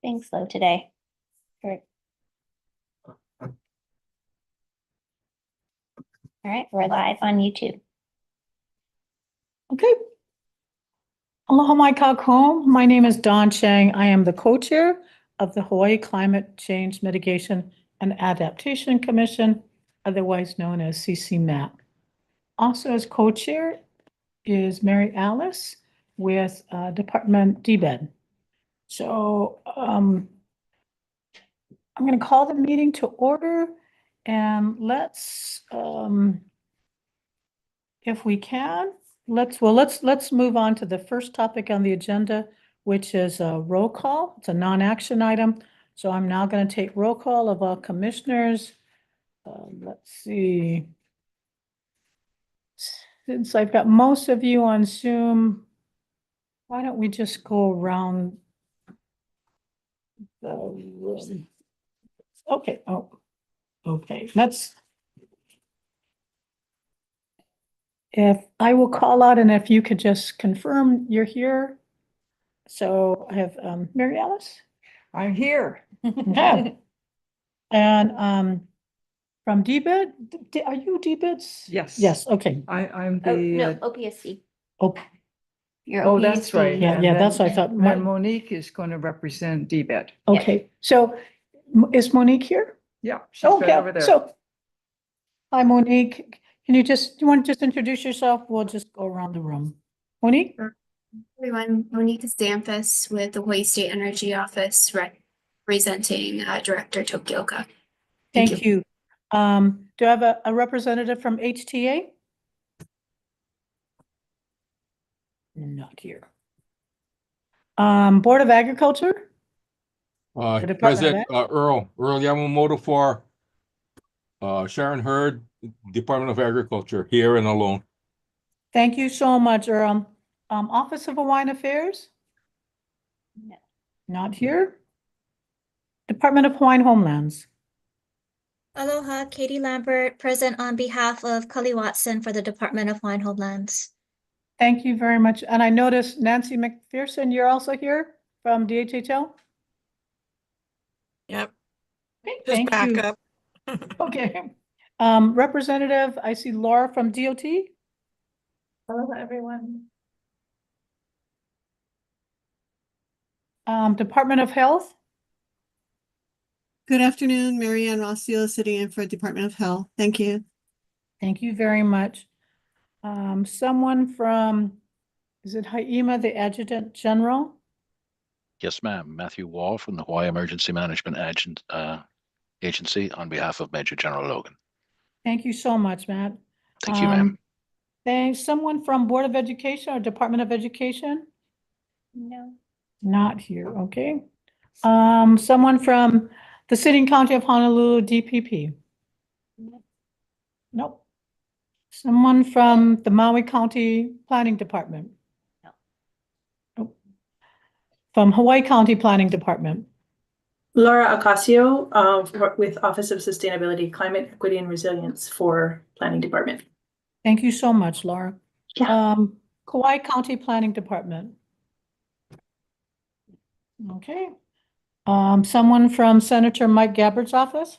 being slow today. All right, we're live on YouTube. Okay. Aloha mai kakou. My name is Dawn Chang. I am the co-chair of the Hawaii Climate Change Mitigation and Adaptation Commission, otherwise known as CCMAC. Also as co-chair is Mary Alice with Department DBED. So I'm going to call the meeting to order and let's, if we can, let's move on to the first topic on the agenda, which is a roll call. It's a non-action item. So I'm now going to take roll call of all commissioners. Let's see. Since I've got most of you on Zoom, why don't we just go around the room? Okay. Oh, okay. If I will call out and if you could just confirm you're here. So I have Mary Alice. I'm here. Okay. And from DBID, are you DBID's? Yes. Yes, okay. I'm Oh, the, no, OPSC. Oh, You're oh, that's OPSC. right. yeah, And yeah, then- that's what I thought. then Monique is going to represent DBED. Okay, so is Monique here? Yeah, she's right Okay, over there. so, hi Monique. Can you want to just introduce yourself? We'll just go around the room. Monique? Everyone, Monique Stamfus with the Hawaii State Energy Office representing Director Tokioka. Thank you. Do I have a representative from HTA? Not here. Board of Agriculture? The Department of President Ag? Earl Yamamoto for Sharon Hurd, Department of Agriculture, here and alone. Thank you so much, Earl. Office of Hawaiian Affairs? No. Not here. Department of Hawaiian Homelands? Aloha, Katie Lambert, present on behalf of Cully Watson for the Department of Hawaiian Homelands. Thank you very much. And I noticed Nancy McPherson, you're also here from DHHL? Yep, Okay, just thank back you. up. Okay. Representative, I see Laura from DOT. Hello, everyone. Department of Health? Good afternoon, Marianne Rossio, sitting in for Department of Health. Thank you. Thank you very much. Someone from, is it Haima, the Adjutant General? Yes, ma'am. Matthew Wall from the Hawaii Emergency Management Agency on behalf of Major General Logan. Thank you so much, Matt. Thank you, ma'am. Thanks. Someone from Board of Education or Department of Education? No. Not here, okay. Someone from the City and County of Honolulu DPP? Nope. Someone from the Maui County Planning Department? No. Nope. From Hawaii County Planning Department? Laura Ocasio, with Office of Sustainability, Climate Equity and Resilience for Planning Department. Thank you so much, Laura. Yeah. Kauai County Planning Department? Okay. Someone from Senator Mike Gabbard's office?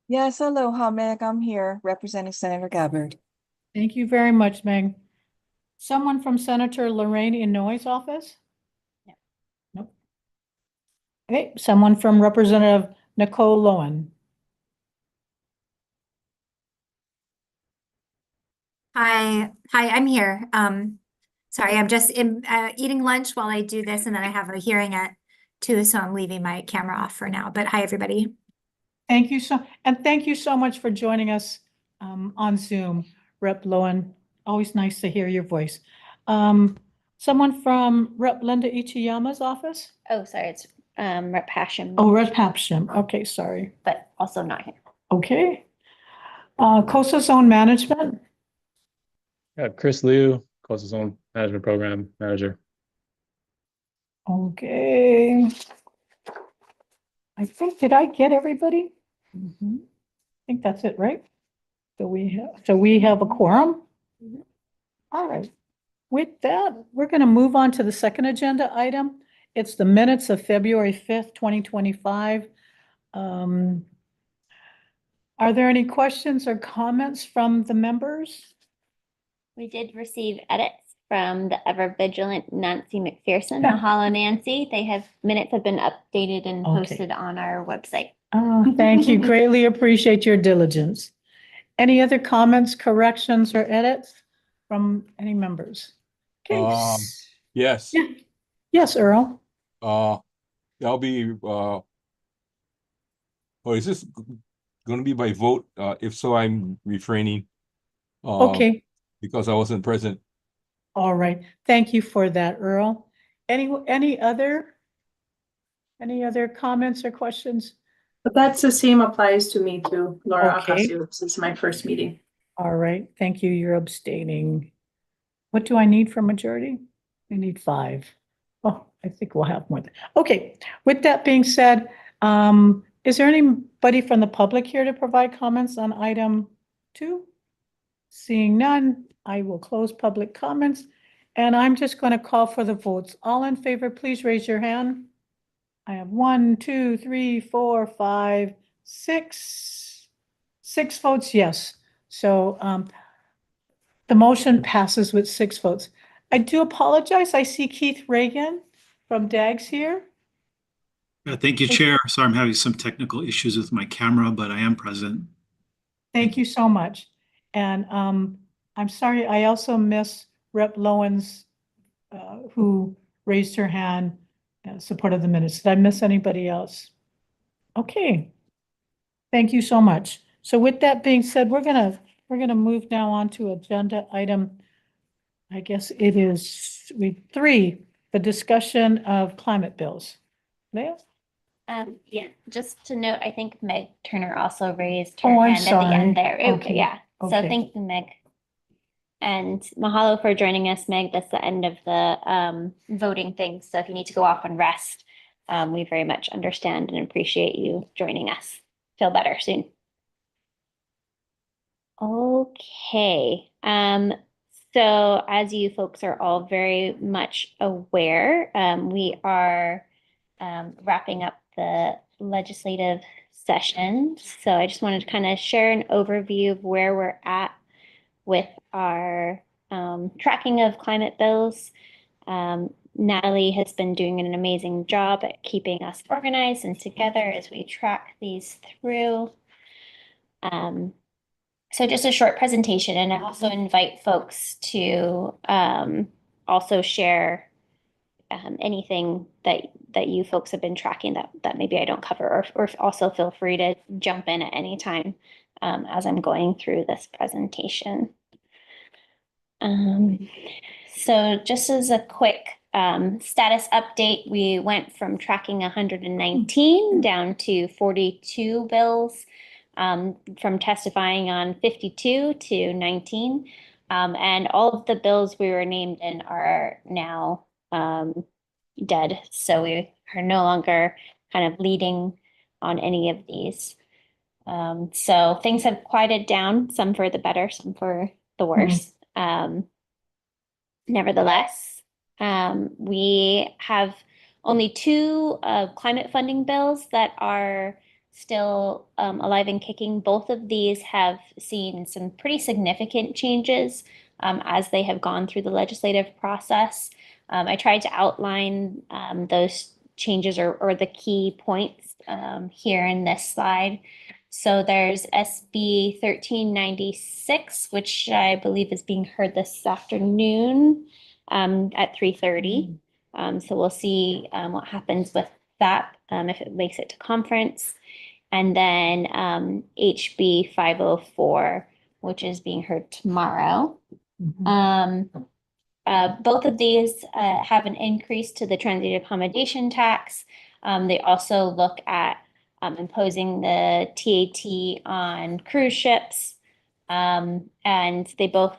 Yes, aloha, Meg. I'm here representing Senator Gabbard. Thank you very much, Meg. Someone from Senator Lorraine Inouye's office? No. Nope. Okay, someone from Representative Nicole Lowen? Hi, I'm here. Sorry, I'm just eating lunch while I do this, and then I have a hearing at 2, so I'm leaving my camera off for now. But hi, everybody. Thank you thank you so much for joining us on Zoom, Rep. Lowen. Always nice to hear your voice. Someone from Rep. Linda Ichiyama's office? Oh, sorry, it's Rep. Hashem. Oh, Rep. Hapsham. Okay, sorry. But also not here. Okay. Coastal Zone Management? Chris Liu, Coastal Zone Management Program Manager. Okay. I think, did I get everybody? I think that's it, right? So we have a quorum? All right. With that, we're going to move on to the second agenda item. It's the minutes of February 5th, 2025. Are there any questions or comments from the members? We did receive edits from the ever vigilant Nancy McPherson, Yeah. Mahalo Nancy. Minutes have been updated and Okay. posted on our website. Oh, thank you. Greatly appreciate your diligence. Any other comments, corrections, or edits from any members? Okay. Yes, Yeah. Yes, Earl. that'll be, or is this gonna be by vote? If so, I'm refraining. Okay. Because I wasn't present. All right. Thank you for that, Earl. Any other comments or questions? But that's the same applies to me too, Laura Okay. Ocasio. This is my first meeting. All right. Thank you. You're abstaining. What do I need for majority? I need 5. Oh, I think we'll have more. Okay. With that being said, is there anybody from the public here to provide comments on item 2? Seeing none, I will close public comments, and I'm just going to call for the votes. All in favor, please raise your hand. I have 1, 2, 3, 4, 5, 6. 6 votes yes. So the motion passes with 6 votes. I do apologize. I see Keith Reagan from DAGS here. Thank you, Chair. Sorry, I'm having some technical issues with my camera, but I am present. Thank you so much. And I'm sorry, I also miss Rep. Lowens, who raised her hand in support of the minutes. Did I miss anybody else? Okay. Thank you so much. So with that being said, we're gonna move now on to agenda item, I guess it is 3, the discussion of climate bills. Leah? Yeah, just to note, I think Meg Turner also raised her Oh, I'm hand at the sorry. end there. Okay, Yeah, so okay. thank you, Meg. And mahalo for joining us, Meg. That's the end of the voting thing. So if you need to go off and rest, we very much understand and appreciate you joining us. Feel better soon. Okay. So as you folks are all very much aware, we are wrapping up the legislative session. So I just wanted to kind of share an overview of where we're at with our tracking of climate bills. Natalie has been doing an amazing job at keeping us organized and together as we track these through. So just a short presentation, and I also invite folks to also share anything that you folks have been tracking that maybe I don't cover, or also feel free to jump in at any time as I'm going through this presentation. So just as a quick status update, we went from tracking 119 down to 42 bills, from testifying on 52 to 19. And all of the bills we were named in are now dead. So we are no longer kind of leading on any of these. So things have quieted down, some for the better, some for the worse. Nevertheless, we have only 2 climate funding bills that are still alive and kicking. Both of these have seen some pretty significant changes as they have gone through the legislative process. I tried to outline those changes or the key points here in this slide. So there's SB 1396, which I believe is being heard this afternoon at 3:30. So we'll see what happens with that if it makes it to conference. And then HB 504, which is being heard tomorrow. Both of these have an increase to the transit accommodation tax. They also look at imposing the TAT on cruise ships. And they both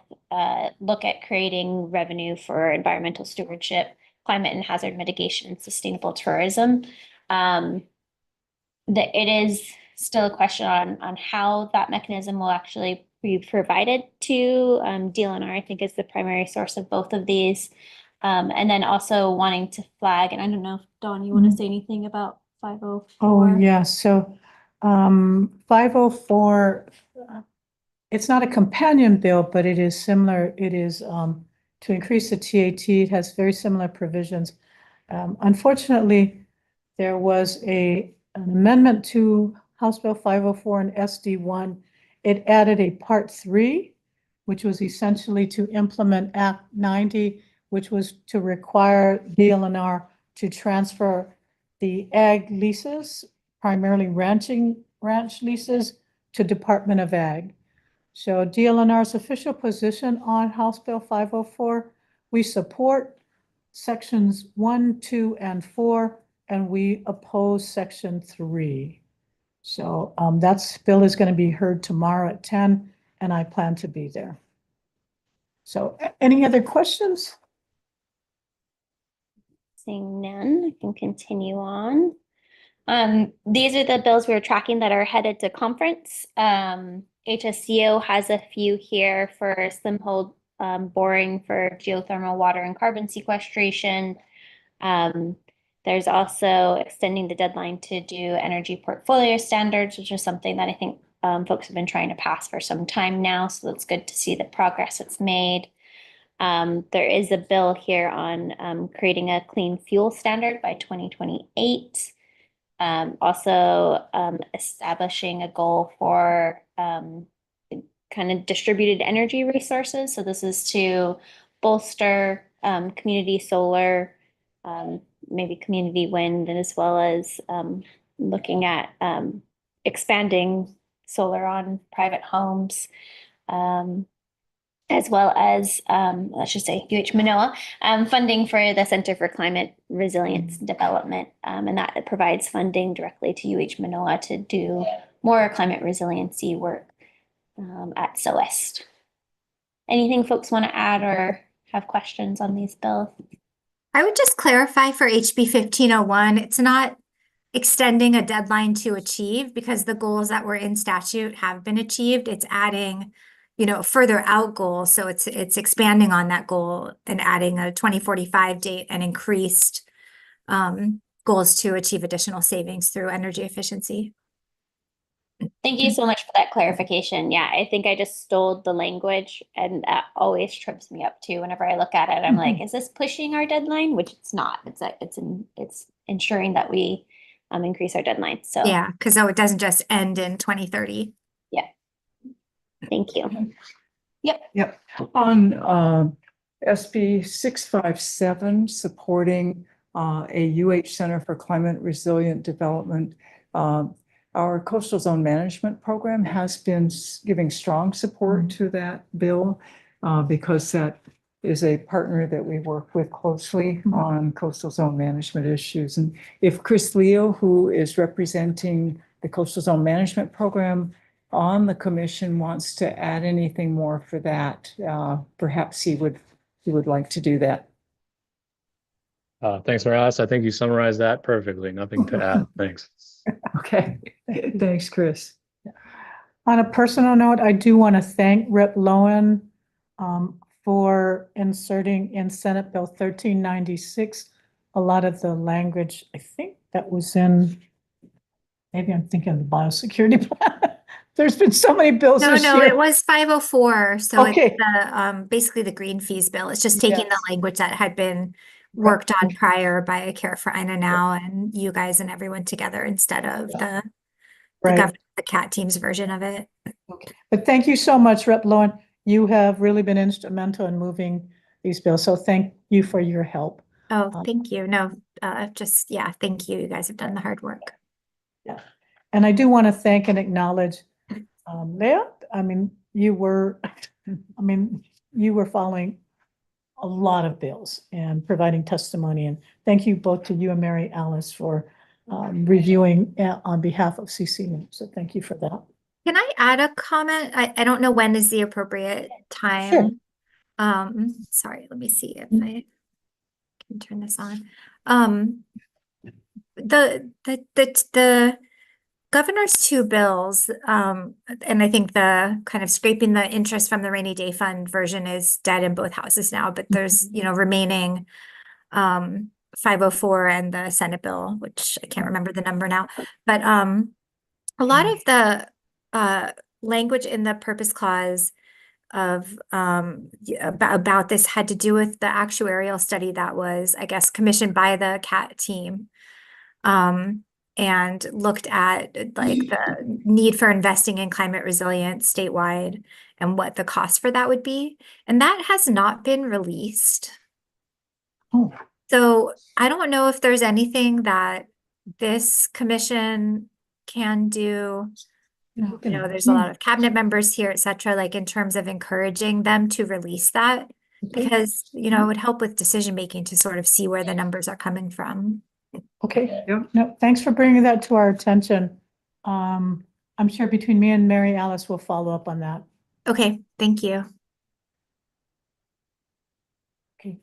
look at creating revenue for environmental stewardship, climate and hazard mitigation, and sustainable tourism. It is still a question on how that mechanism will actually be provided to DLNR. I think is the primary source of both of these. And then also wanting to flag, and I don't know if Dawn, you want to say anything about 504? Oh, yeah, so 504, it's not a companion bill, but it is similar. It is to increase the TAT. It has very similar provisions. Unfortunately, there was an amendment to House Bill 504 and SD1. It added a Part 3, which was essentially to implement Act 90, which was to require DLNR to transfer the ag leases, primarily ranch leases, to Department of Ag. So DLNR's official position on House Bill 504, we support sections 1, 2, and 4, and we oppose section 3. So that bill is going to be heard tomorrow at 10, and I plan to be there. So any other questions? Seeing none, I can continue on. These are the bills we're tracking that are headed to conference. HSCO has a few here for slim hole boring for geothermal water and carbon sequestration. There's also extending the deadline to do energy portfolio standards, which is something that I think folks have been trying to pass for some time now. So it's good to see the progress it's made. There is a bill here on creating a clean fuel standard by 2028. Also establishing a goal for kind of distributed energy resources. So this is to bolster community solar, maybe community wind, and as well as looking at expanding solar on private homes. As well as, let's just say UH Manoa, funding for the Center for Climate Resilience Development. And that provides funding directly to UH Manoa to do more climate resiliency work at SOEST. Anything folks want to add or have questions on these bills? I would just clarify for HB 1501, it's not extending a deadline to achieve because the goals that were in statute have been achieved. It's adding, further out goals. So it's expanding on that goal and adding a 2045 date and increased goals to achieve additional savings through energy efficiency. Thank you so much for that clarification. Yeah, I think I just stole the language, and that always trips me up too. Whenever I look at it, I'm like, is this pushing our deadline? Which it's not. It's ensuring that we increase our deadline. So yeah, because it doesn't just end in 2030. Yeah. Thank you. Yep. On SB 657, supporting a UH Center for Climate Resilient Development, our coastal zone management program has been giving strong support to that bill because that is a partner that we work with closely on coastal zone management issues. And if Chris Leo, who is representing the coastal zone management program on the commission, wants to add anything more for that, perhaps he would like to do that. Thanks, Morales. I think you summarized that perfectly. Nothing to add. Thanks. Okay, thanks, Chris. On a personal note, I do want to thank Rep. Lowen for inserting in Senate Bill 1396 a lot of the language, I think that was in, maybe I'm thinking of the biosecurity plan. There's been so many bills this No, year. it was 504. So Okay. it's the basically the green fees bill. It's just taking the Yes. language that had been worked on prior by Care for Ina now and you guys and everyone together instead of the Right. the CAT team's version of it. Okay. But thank you so much, Rep. Lowen. You have really been instrumental in moving these bills. So thank you for your help. Oh, thank you. No, thank you. You guys have done the hard work. Yeah. And I do want to thank and acknowledge Leah. You were following a lot of bills and providing testimony. And thank you both to you and Mary Alice for reviewing on behalf of CCMAC. So thank you for that. Can I add a comment? I don't know when is the appropriate time. Sure. Sorry, let me see if I can turn this on. The governor's two bills, and I think the kind of scraping the interest from the rainy day fund version is dead in both houses now, but there's, remaining 504 and the Senate bill, which I can't remember the number now. But a lot of the language in the purpose clause of about this had to do with the actuarial study that was, I guess, commissioned by the CAT team. And looked at like the need for investing in climate resilience statewide and what the cost for that would be. And that has not been released. Oh. So I don't know if there's anything that this commission can do. There's a lot of cabinet members here, et cetera, like in terms of encouraging them to release that, because, it would help with decision making to sort of see where the numbers are coming from. Okay, no, thanks for bringing that to our attention. I'm sure between me and Mary Alice, we'll follow up on that. Okay, thank you. Okay.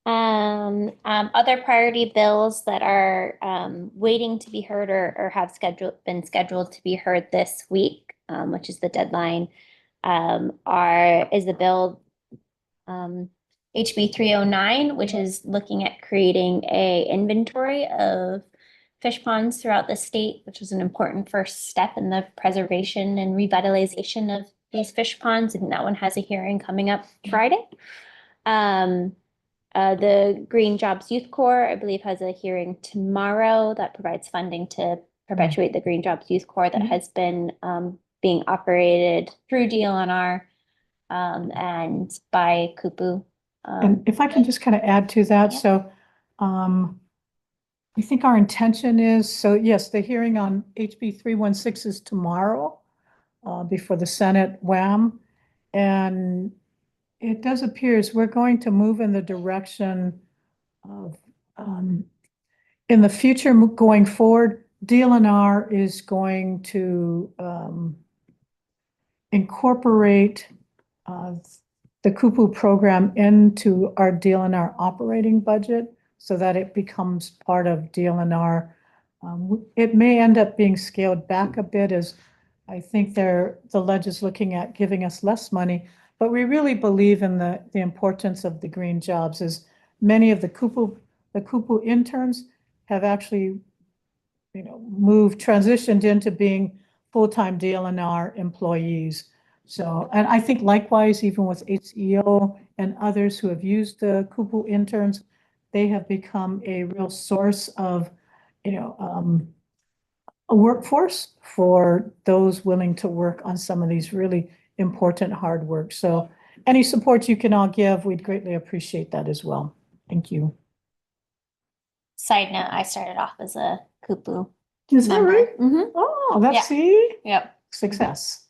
Other priority bills that are waiting to be heard or have been scheduled to be heard this week, which is the deadline, is the bill HB 309, which is looking at creating a inventory of fish ponds throughout the state, which is an important first step in the preservation and revitalization of these fish ponds. And that one has a hearing coming up Friday. The Green Jobs Youth Corps, I believe, has a hearing tomorrow that provides funding to perpetuate the Green Jobs Youth Corps that has been being operated through DLNR and by Kupu. And if I can just kind of add to that, so I think our intention is, so yes, the hearing on HB 316 is tomorrow before the Senate WAM. And it does appear as we're going to move in the direction of, in the future going forward, DLNR is going to incorporate the Kupu program into our DLNR operating budget so that it becomes part of DLNR. It may end up being scaled back a bit as I think the ledge is looking at giving us less money, but we really believe in the importance of the green jobs, as many of the Kupu interns have actually, transitioned into being full-time DLNR employees. So, and I think likewise, even with HEO and others who have used the Kupu interns, they have become a real source of, a workforce for those willing to work on some of these really important hard work. So any support you can all give, we'd greatly appreciate that as well. Thank you. Side note, I started off as a Kupu Is that member. right? Mm-hmm. Oh, that's Yeah. see? Yep. Success.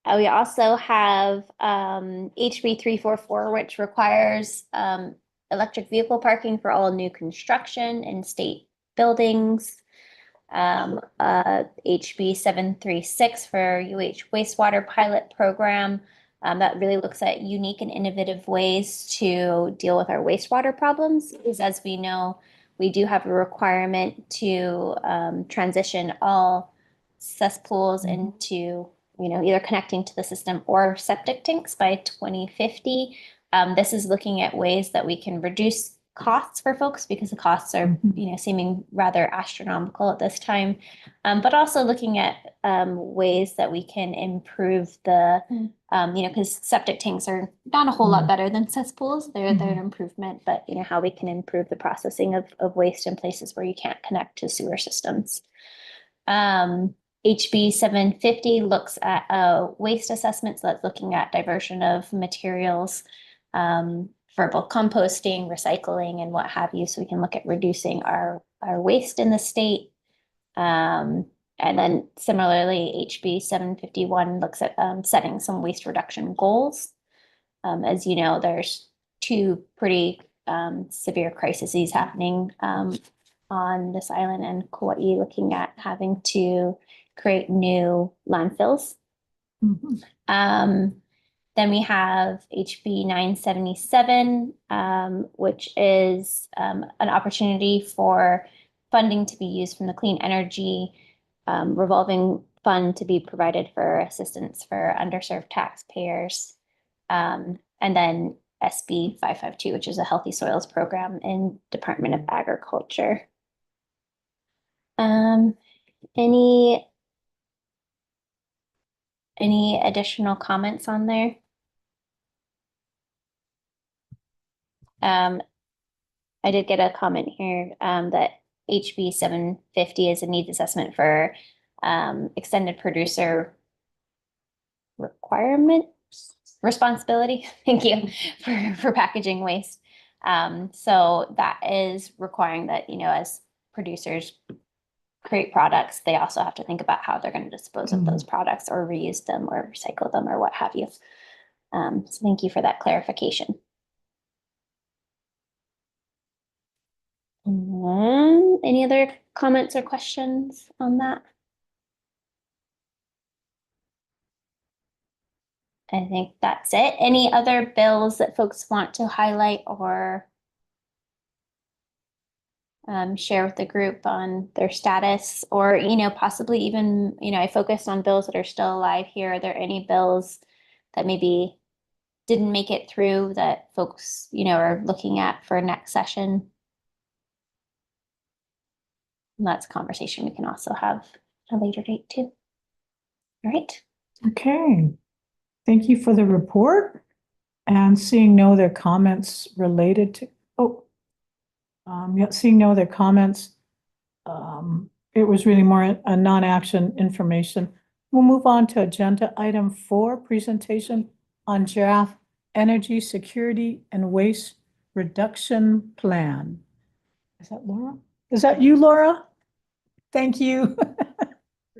We also have HB 344, which requires electric vehicle parking for all new construction in state buildings. HB 736 for UH wastewater pilot program that really looks at unique and innovative ways to deal with our wastewater problems. Because as we know, we do have a requirement to transition all cesspools into either connecting to the system or septic tanks by 2050. This is looking at ways that we can reduce costs for folks because the costs are, seeming rather astronomical at this time, but also looking at ways that we can improve the, because septic tanks are not a whole lot better than cesspools. They're an improvement, but how we can improve the processing of waste in places where you can't connect to sewer systems. HB 750 looks at waste assessments, so that's looking at diversion of materials for both composting, recycling, and what have you, so we can look at reducing our waste in the state. And then similarly, HB 751 looks at setting some waste reduction goals. As you know, there's two pretty severe crises happening on this island and Kauai, looking at having to create new landfills. Then Then we have HB 977, which is an opportunity for funding to be used from the clean energy revolving fund to be provided for assistance for underserved taxpayers. And then SB 552, which is a healthy soils program in Department of Agriculture. Any additional comments on there? I did get a comment here that HB 750 is a needs assessment for extended producer responsibility. Thank you for packaging waste. So that is requiring that, as producers create products, they also have to think about how they're going to dispose of those products or reuse them or recycle them or what have you. So thank you for that clarification. Any other comments or questions on that? I think that's it. Any other bills that folks want to highlight or share with the group on their status, or possibly even I focused on bills that are still alive here. Are there any bills that maybe didn't make it through that folks are looking at for next session? And that's a conversation we can also have at a later date too. All right. Okay. Thank you for the report. And seeing no other comments related to, seeing no other comments, it was really more a non-action information. We'll move on to agenda item 4, presentation on draft energy security and waste reduction plan. Is that Laura? Is that you, Laura? Thank you.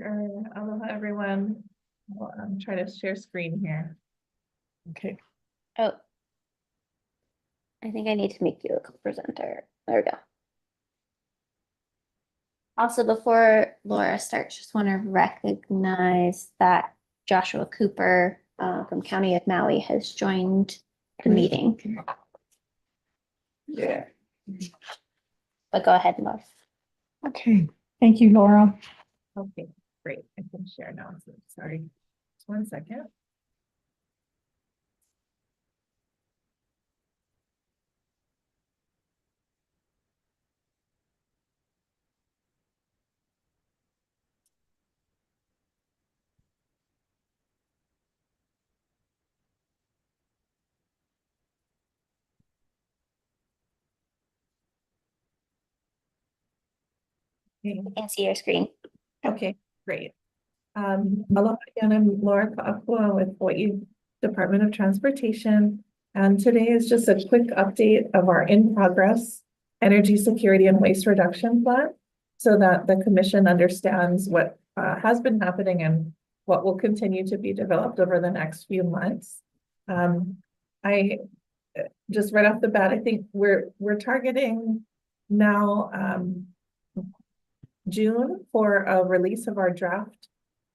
Aloha, everyone. Well, I'm trying to share screen here. Okay. Oh, I think I need to make you a co-presenter. There we go. Also, before Laura starts, just want to recognize that Joshua Cooper from County of Maui has joined the meeting. Yeah. But go ahead, Laura. Okay. Thank you, Laura. Okay, great. I can share now. So sorry. Just 1 second. I can see your screen. Okay, great. Aloha again, I'm Laura Ka'akua with Hawaii Department of Transportation. And today is just a quick update of our in-progress energy security and waste reduction plan, so that the commission understands what has been happening and what will continue to be developed over the next few months. I just right off the bat, I think we're targeting now June for a release of our draft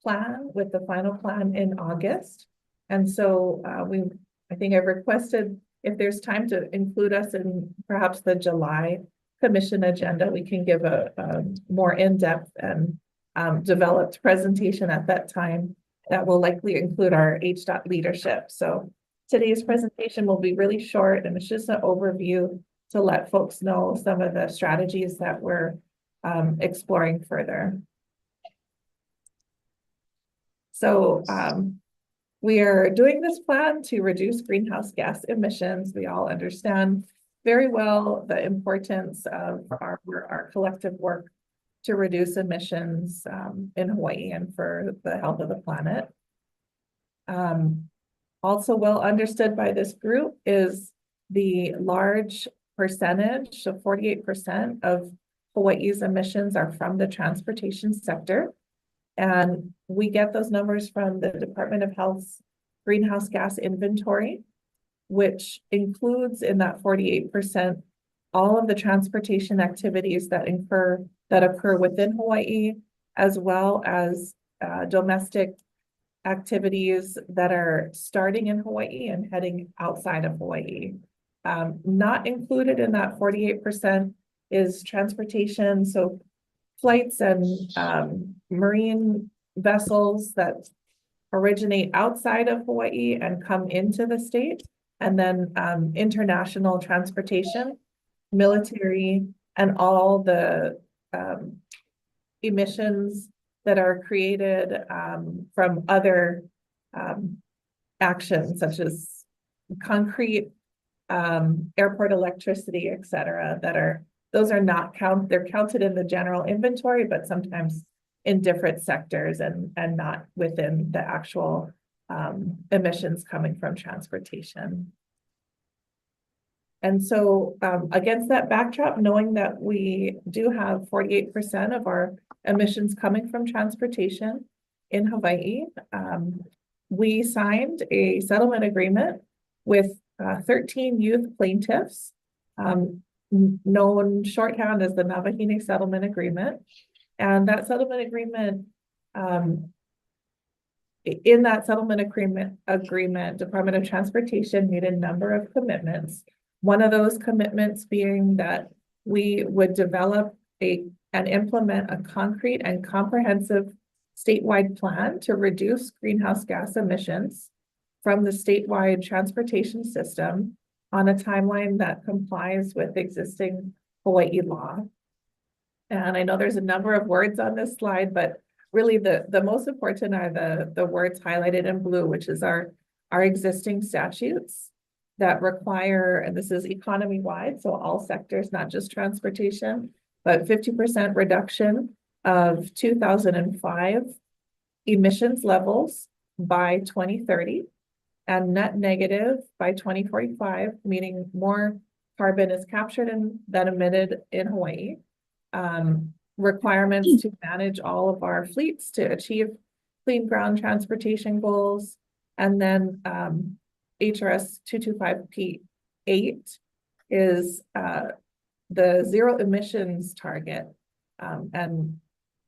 plan, with the final plan in August. And so I think I've requested if there's time to include us in perhaps the July commission agenda, we can give a more in-depth and developed presentation at that time that will likely include our HDOT leadership. So today's presentation will be really short, and it's just an overview to let folks know some of the strategies that we're exploring further. So we are doing this plan to reduce greenhouse gas emissions. We all understand very well the importance of our collective work to reduce emissions in Hawaii and for the health of the planet. Also well understood by this group is the large percentage, so 48% of Hawaii's emissions are from the transportation sector. And we get those numbers from the Department of Health's greenhouse gas inventory, which includes in that 48% all of the transportation activities that occur within Hawaii, as well as domestic activities that are starting in Hawaii and heading outside of Hawaii. Not included in that 48% is transportation, so flights and marine vessels that originate outside of Hawaii and come into the state, and then international transportation, military, and all the emissions that are created from other actions such as concrete, airport electricity, et cetera, those are not they're counted in the general inventory, but sometimes in different sectors and not within the actual emissions coming from transportation. And so against that backdrop, knowing that we do have 48% of our emissions coming from transportation in Hawaii, we signed a settlement agreement with 13 youth plaintiffs, known shorthand as the Navahine Settlement Agreement. And that settlement agreement, in that settlement agreement, Department of Transportation made a number of commitments. One of those commitments being that we would develop and implement a concrete and comprehensive statewide plan to reduce greenhouse gas emissions from the statewide transportation system on a timeline that complies with existing Hawaii law. And I know there's a number of words on this slide, but really the most important are the words highlighted in blue, which is our existing statutes that require, and this is economy-wide, so all sectors, not just transportation, but 50% reduction of 2005 emissions levels by 2030 and net negative by 2045, meaning more carbon is captured than emitted in Hawaii. Requirements to manage all of our fleets to achieve clean ground transportation goals, and then HRS 225P8 is the zero emissions target, and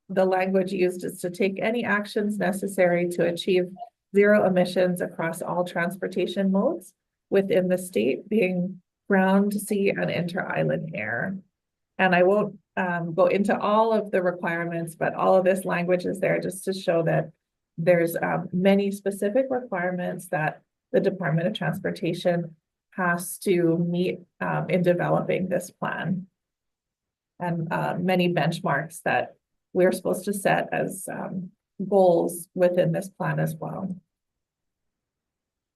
the language used is to take any actions necessary to achieve zero emissions across all transportation modes within the state, being ground, sea, and inter-island air. And I won't go into all of the requirements, but all of this language is there just to show that there's many specific requirements that the Department of Transportation has to meet in developing this plan, and many benchmarks that we're supposed to set as goals within this plan as well.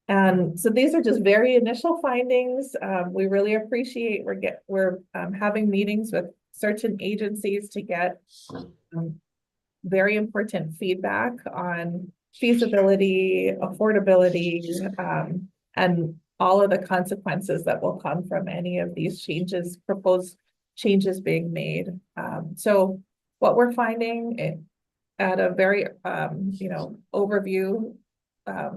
And so these are just very initial findings. We really appreciate we're having meetings with certain agencies to get very important feedback on feasibility, affordability, and all of the consequences that will come from any of these changes, proposed changes being made. So what we're finding at a very, overview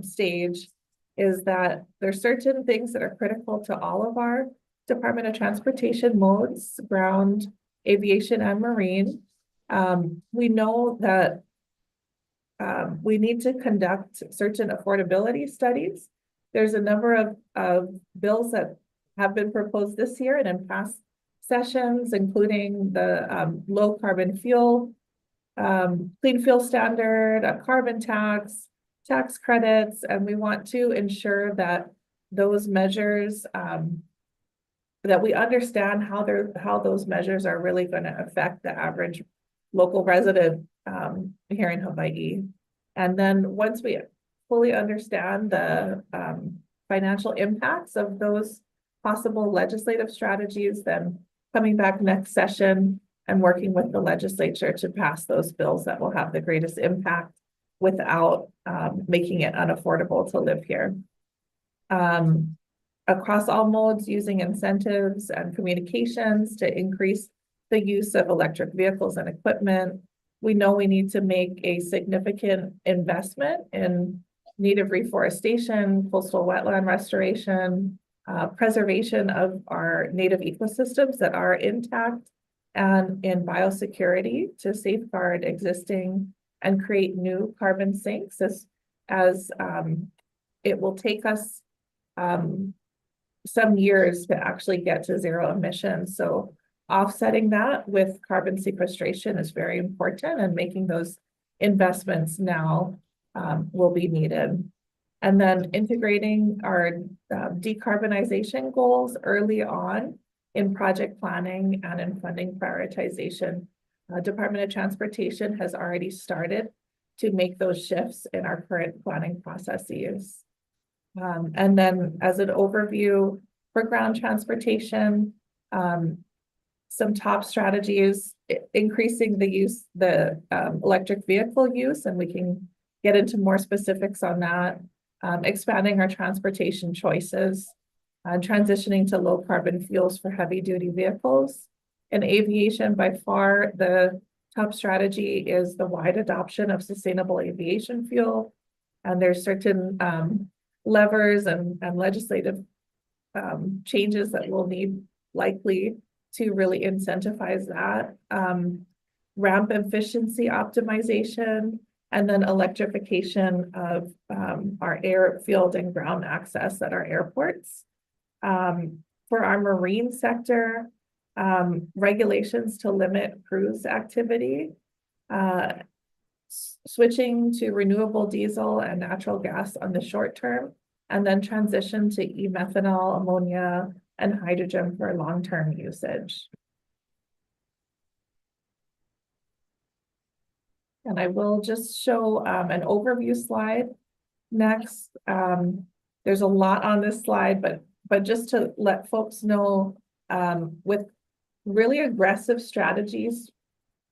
stage is that there's certain things that are critical to all of our Department of Transportation modes, ground, aviation, and marine. We know that we need to conduct certain affordability studies. There's a number of bills that have been proposed this year and in past sessions, including the low carbon fuel, clean fuel standard, a carbon tax, tax credits, and we want to ensure that those measures, that we understand how those measures are really going to affect the average local resident here in Hawaii. And then once we fully understand the financial impacts of those possible legislative strategies, then coming back next session and working with the legislature to pass those bills that will have the greatest impact without making it unaffordable to live here. Across all modes, using incentives and communications to increase the use of electric vehicles and equipment. We know we need to make a significant investment in native reforestation, coastal wetland restoration, preservation of our native ecosystems that are intact, and in biosecurity to safeguard existing and create new carbon sinks, as it will take us some years to actually get to zero emissions. So offsetting that with carbon sequestration is very important, and making those investments now will be needed. And then integrating our decarbonization goals early on in project planning and in funding prioritization. Department of Transportation has already started to make those shifts in our current planning processes. And then as an overview for ground transportation, some top strategies, increasing the electric vehicle use, and we can get into more specifics on that. Expanding our transportation choices, transitioning to low carbon fuels for heavy duty vehicles. In aviation, by far, the top strategy is the wide adoption of sustainable aviation fuel. And there's certain levers and legislative changes that we'll need likely to really incentivize that. Ramp efficiency optimization, and then electrification of our airfield and ground access at our airports. For our marine sector, regulations to limit cruise activity, switching to renewable diesel and natural gas on the short term, and then transition to e-methanol, ammonia, and hydrogen for long-term usage. And I will just show an overview slide next. There's a lot on this slide, but just to let folks know, with really aggressive strategies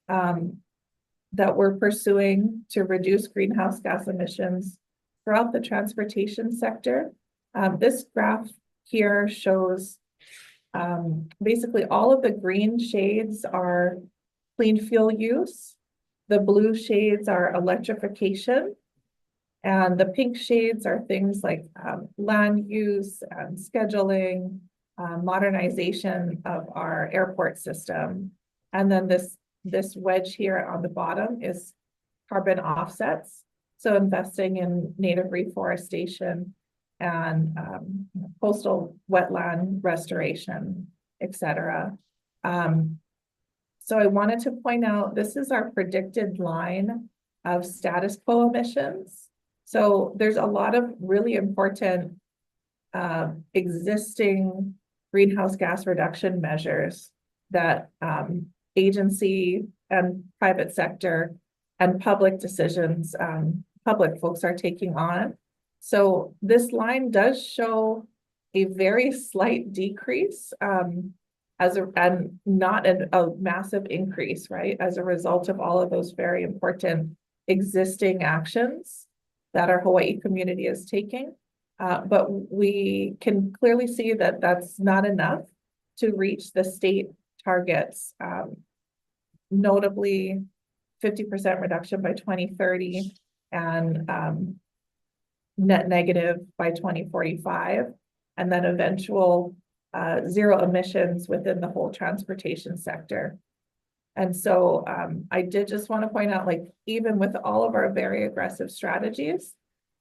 that we're pursuing to reduce greenhouse gas emissions throughout the transportation sector. This graph here shows basically all of the green shades are clean fuel use. The blue shades are electrification, and the pink shades are things like land use and scheduling, modernization of our airport system. And then this wedge here on the bottom is carbon offsets. So investing in native reforestation and coastal wetland restoration, et cetera. So I wanted to point out, this is our predicted line of status quo emissions. So there's a lot of really important existing greenhouse gas reduction measures that agency and private sector and public decisions, public folks are taking on. So this line does show a very slight decrease and not a massive increase, right? As a result of all of those very important existing actions that our Hawaii community is taking. But we can clearly see that that's not enough to reach the state targets, notably 50% reduction by 2030 and net negative by 2045, and then eventual zero emissions within the whole transportation sector. And so I did just want to point out, like, even with all of our very aggressive strategies,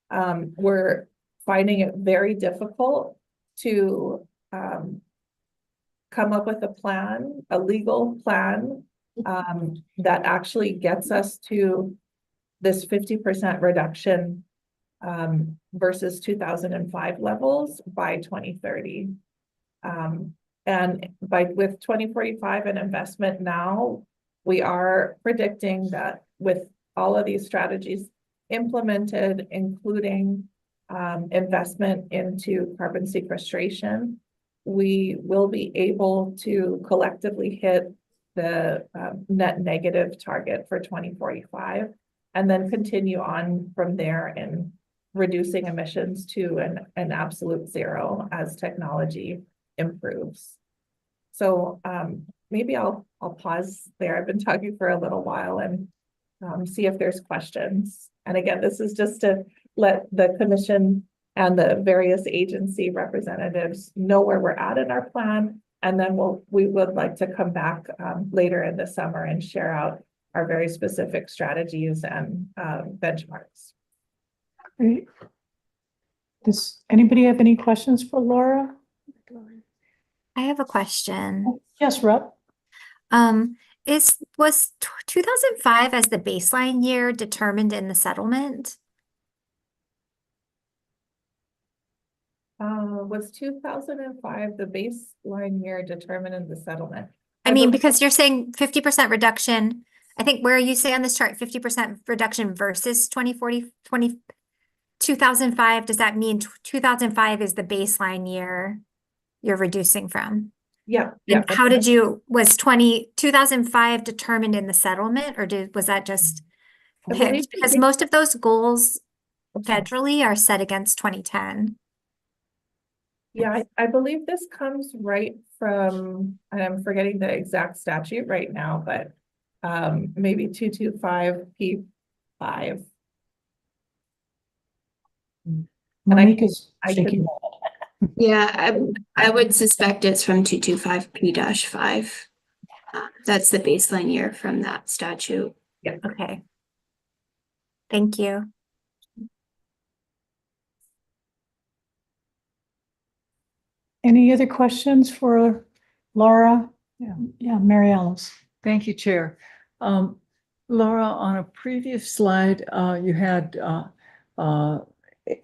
we're finding it very difficult to come up with a plan, a legal plan that actually gets us to this 50% reduction versus 2005 levels by 2030. And with 2045 and investment now, we are predicting that with all of these strategies implemented, including investment into carbon sequestration, we will be able to collectively hit the net negative target for 2045, and then continue on from there in reducing emissions to an absolute zero as technology improves. So maybe I'll pause there. I've been talking for a little while and see if there's questions. And again, this is just to let the commission and the various agency representatives know where we're at in our plan. And then we would like to come back later in the summer and share out our very specific strategies and benchmarks. Great. Does anybody have any questions for Laura? I have a question. Yes, Rep. Was 2005 as the baseline year determined in the settlement? Was 2005 the baseline year determined in the settlement? I mean, believe- because you're saying 50% reduction, I think where you say on this chart, 50% reduction versus 2005, does that mean 2005 is the baseline year you're reducing from? Yeah. And how did was 2005 determined in the settlement, or was that just I believe picked? Because most of those goals federally are set against 2010. Yeah, I believe this comes right from, and I'm forgetting the exact statute right now, but maybe 225P5. Monique is I shaking. Yeah, I would suspect it's from 225P-5. That's the baseline year from that statute. Yeah. Okay. Thank you. Any other questions for Laura? Yeah, Mary Alice. Thank you, Chair. Laura, on a previous slide, you had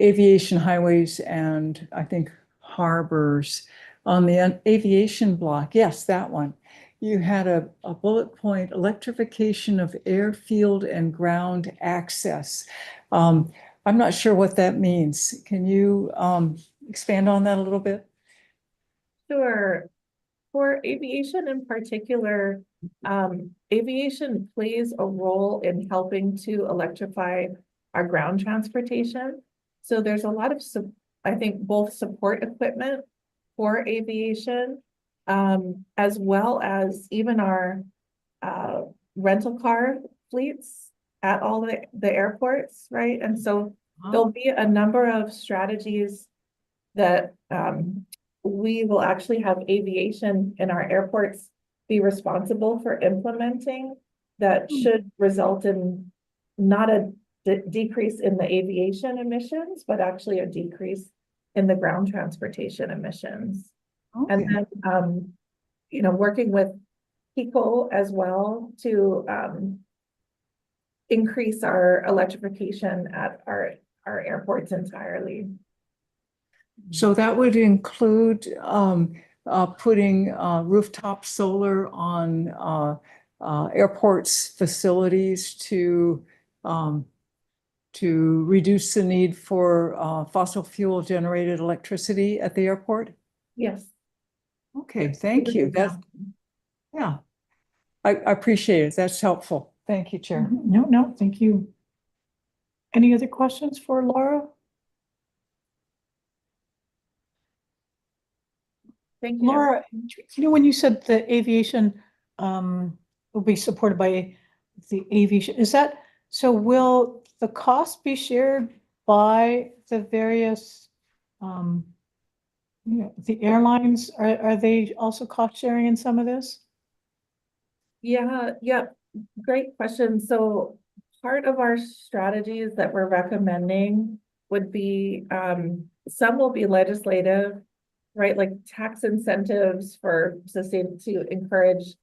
aviation highways and I think harbors. On the aviation block, yes, that one. You had a bullet point, electrification of airfield and ground access. I'm not sure what that means. Can you expand on that a little bit? Sure. For aviation in particular, aviation plays a role in helping to electrify our ground transportation. So there's a lot of, I think, both support equipment for aviation, as well as even our rental car fleets at all the airports, right? And so there'll be a number of strategies that we will actually have aviation in our airports be responsible for implementing that should result in not a decrease in the aviation emissions, but actually a decrease in the ground transportation emissions. Okay. And then, you know, working with PICO as well to increase our electrification at our airports entirely. So that would include putting rooftop solar on airports facilities to reduce the need for fossil fuel generated electricity at the airport? Yes. Okay, thank you. Yeah, I appreciate it. That's helpful. Thank you, Chair. No, thank you. Any other questions for Laura? Thank you. Laura, you know, when you said the aviation will be supported by the aviation, is that, so will the cost be shared by the various, you know, the airlines? Are they also cost sharing in some of this? Yeah, great question. So part of our strategies that we're recommending would be, some will be legislative, right? Like tax incentives for to encourage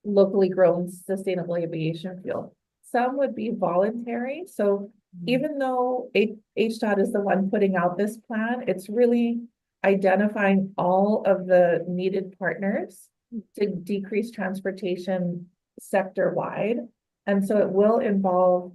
locally grown sustainable aviation fuel. Some would be voluntary. So even though HDOT is the one putting out this plan, it's really identifying all of the needed partners to decrease transportation sector-wide. And so it will involve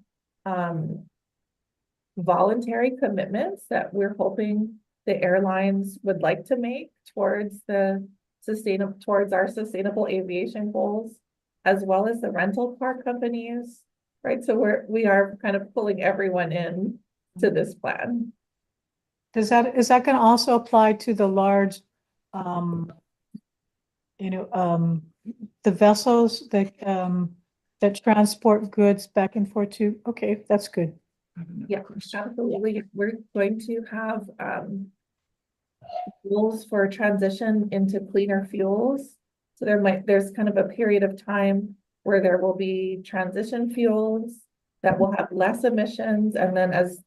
voluntary commitments that we're hoping the airlines would like to make towards our sustainable aviation goals, as well as the rental car companies, right? So we are kind of pulling everyone in to this plan. Is that going to also apply to the large, you know, the vessels that transport goods back and forth to? Okay, that's good. Yeah, absolutely. We're going to have goals for transition into cleaner fuels. So there's kind of a period of time where there will be transition fuels that will have less emissions, and then as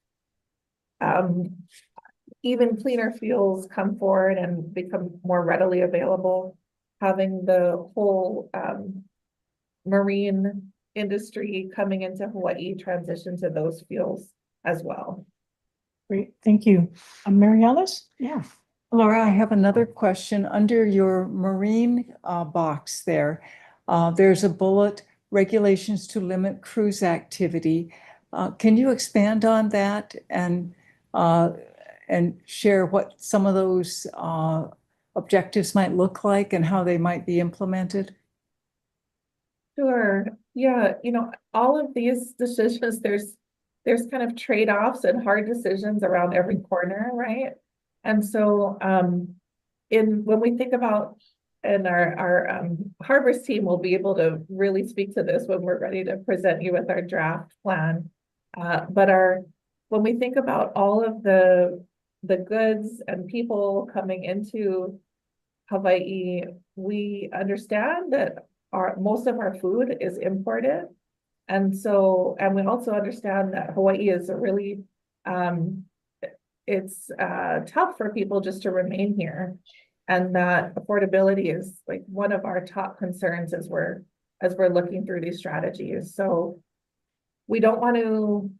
even cleaner fuels come forward and become more readily available, having the whole marine industry coming into Hawaii transition to those fuels as well. Great, thank you. Mary Alice? Yeah. Laura, I have another question. Under your marine box there, there's a bullet, regulations to limit cruise activity. Can you expand on that and share what some of those objectives might look like and how they might be implemented? Sure. Yeah, all of these decisions, there's kind of trade-offs and hard decisions around every corner, right? And so when we think about, and our Harbors team will be able to really speak to this when we're ready to present you with our draft plan. But when we think about all of the goods and people coming into Hawaii, we understand that most of our food is imported. And we also understand that Hawaii is a really, it's tough for people just to remain here. And that affordability is like one of our top concerns as we're looking through these strategies. So we don't want to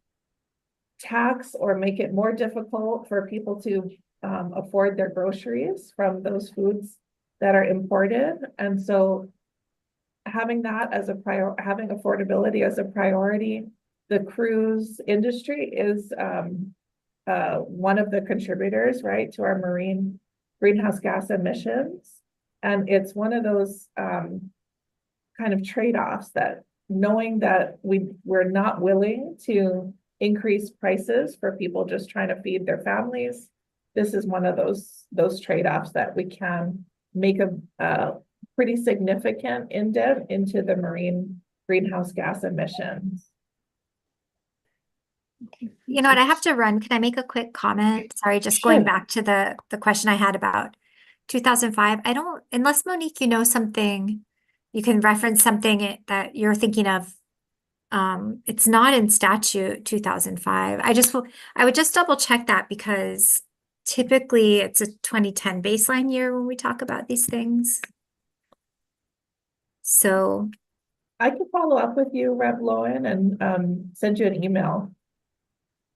tax or make it more difficult for people to afford their groceries from those foods that are imported. And so having that as having affordability as a priority, the cruise industry is one of the contributors, right, to our marine greenhouse gas emissions. And it's one of those kind of trade-offs that knowing that we're not willing to increase prices for people just trying to feed their families, this is one of those trade-offs that we can make a pretty significant indent into the marine greenhouse gas emissions. You know what, I have to run. Can I make a quick comment? Sorry, just going back to the question I had about 2005. I don't, unless Monique, you know something, you can reference something that you're thinking of. It's not in statute 2005. I would just double check that because typically it's a 2010 baseline year when we talk about these things. So I can follow up with you, Rep. Lowen, and send you an email.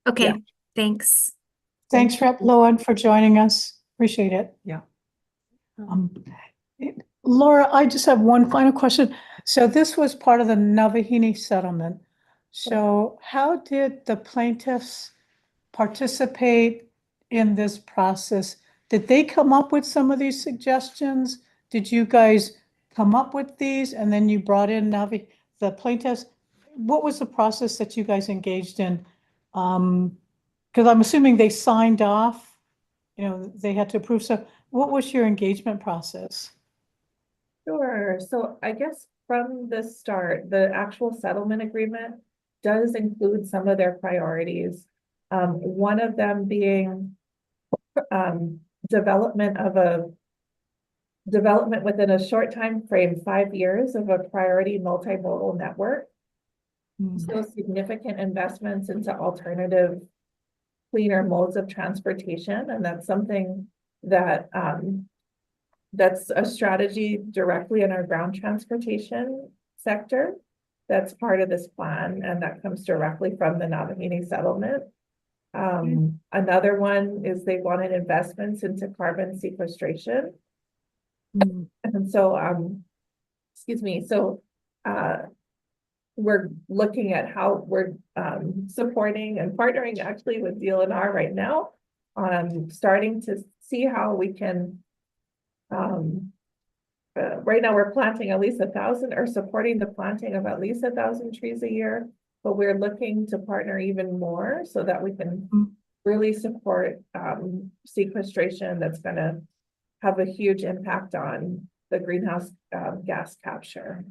okay, Yeah. thanks. Thanks, Rep. Lowen, for joining us. Appreciate it. Yeah. Laura, I just have one final question. So this was part of the Navahini settlement. So how did the plaintiffs participate in this process? Did they come up with some of these suggestions? Did you guys come up with these and then you brought in the plaintiffs? What was the process that you guys engaged in? Because I'm assuming they signed off, they had to approve. So what was your engagement process? Sure. So I guess from the start, the actual settlement agreement does include some of their priorities. One of them being development within a short time frame, 5 years, of a priority multimodal network. So significant investments into alternative, cleaner modes of transportation. And that's something that that's a strategy directly in our ground transportation sector. That's part of this plan, and that comes directly from the Navahini settlement. Another one is they wanted investments into carbon sequestration. And so, excuse me, so we're looking at how we're supporting and partnering actually with DLNR right now on starting to see how we can right now we're planting at least 1,000 or supporting the planting of at least 1,000 trees a year, but we're looking to partner even more so that we can really support sequestration that's going to have a huge impact on the greenhouse gas capture.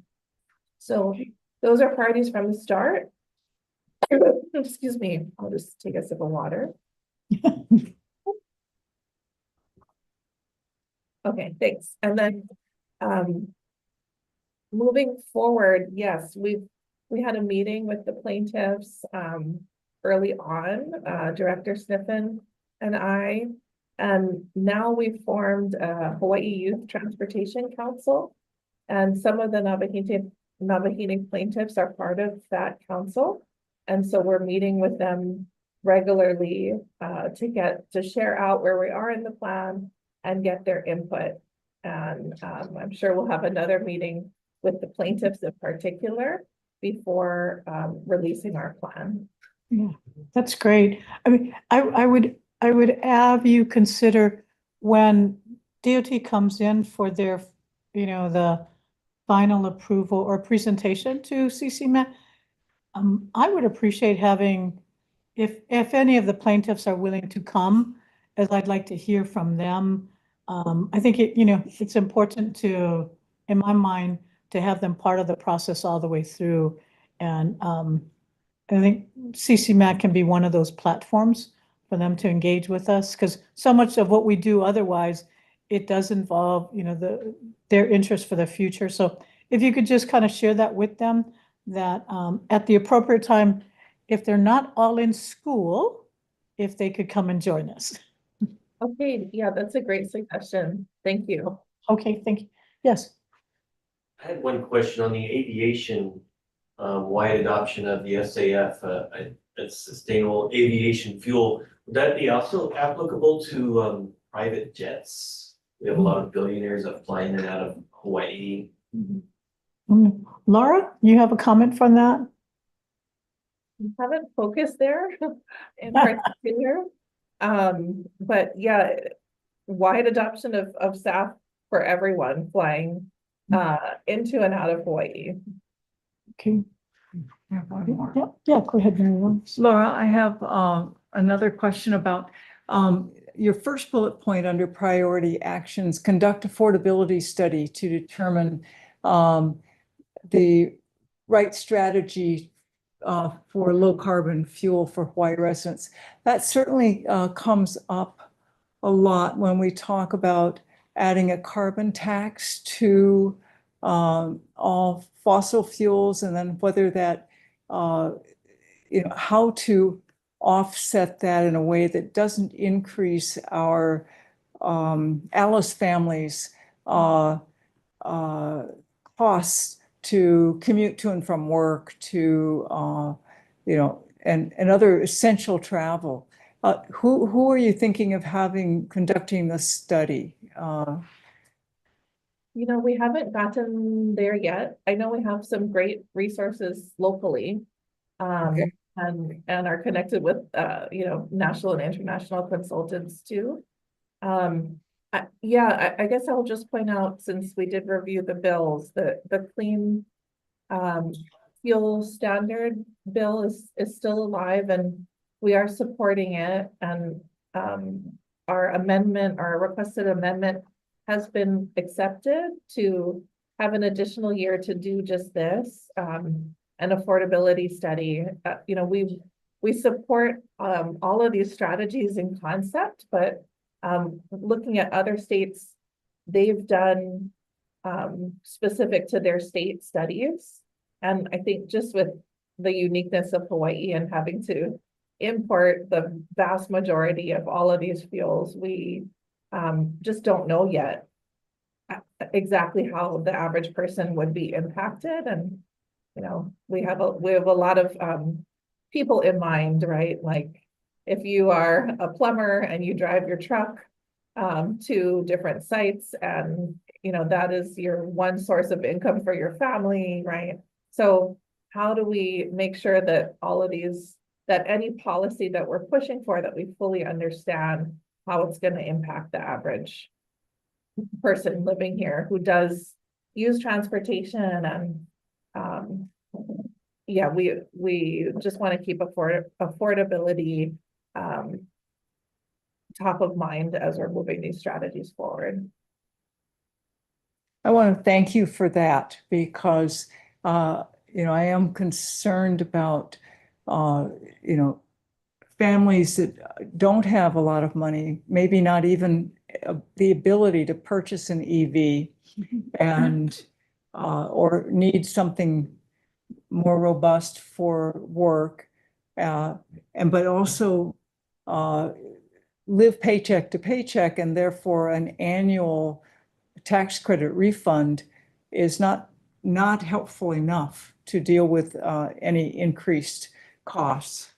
So those are priorities from the start. Excuse me, I'll just take a sip of water. Okay, thanks. And then moving forward, yes, we had a meeting with the plaintiffs early on, Director Sniffen and I. And now we've formed a Hawaii Youth Transportation Council. And some of the Navahine plaintiffs are part of that council. And so we're meeting with them regularly to share out where we are in the plan and get their input. And I'm sure we'll have another meeting with the plaintiffs in particular before releasing our plan. Yeah, that's great. I mean, I would have you consider when DOT comes in for their, the final approval or presentation to CCMAC. I would appreciate having, if any of the plaintiffs are willing to come, as I'd like to hear from them. I think it's important to, in my mind, to have them part of the process all the way through. And I think CCMAC can be one of those platforms for them to engage with us, because so much of what we do otherwise, it does involve, their interest for the future. So if you could just kind of share that with them, that at the appropriate time, if they're not all in school, if they could come and join us. Okay, yeah, that's a great suggestion. Thank you. Okay, thank you. Yes. I had one question on the aviation wide adoption of the SAF, sustainable aviation fuel. Would that be also applicable to private jets? We have a lot of billionaires that fly in and out of Hawaii. Laura, you have a comment from that? We haven't focused there in particular. But yeah, wide adoption of SAF for everyone flying into and out of Hawaii. Okay. Yeah, one more. Yeah, go ahead, Mary Louise. Laura, I have another question about your first bullet point under priority actions. Conduct affordability study to determine the right strategy for low carbon fuel for Hawaii residents. That certainly comes up a lot when we talk about adding a carbon tax to all fossil fuels, and then whether that, how to offset that in a way that doesn't increase our Alice families' costs to commute to and from work, to and other essential travel. Who are you thinking of conducting this study? We haven't gotten there yet. I know we have some great resources locally, Okay. and are connected with national and international consultants too. I guess I'll just point out, since we did review the bills, the clean fuel standard bill is still alive, and we are supporting it. And our requested amendment has been accepted to have an additional year to do just this, an affordability study. We support all of these strategies in concept, but looking at other states, they've done specific to their state studies. And I think just with the uniqueness of Hawaii and having to import the vast majority of all of these fuels, we just don't know yet exactly how the average person would be impacted. And we have a lot of people in mind, right? Like, if you are a plumber and you drive your truck to different sites, and that is your one source of income for your family, right? So how do we make sure that that any policy that we're pushing for, that we fully understand how it's going to impact the average person living here who does use transportation? And we just want to keep affordability top of mind as we're moving these strategies forward. I want to thank you for that, because I am concerned about families that don't have a lot of money, maybe not even the ability to purchase an EV, and or need something more robust for work, but also live paycheck to paycheck, and therefore an annual tax credit refund is not helpful enough to deal with any increased costs.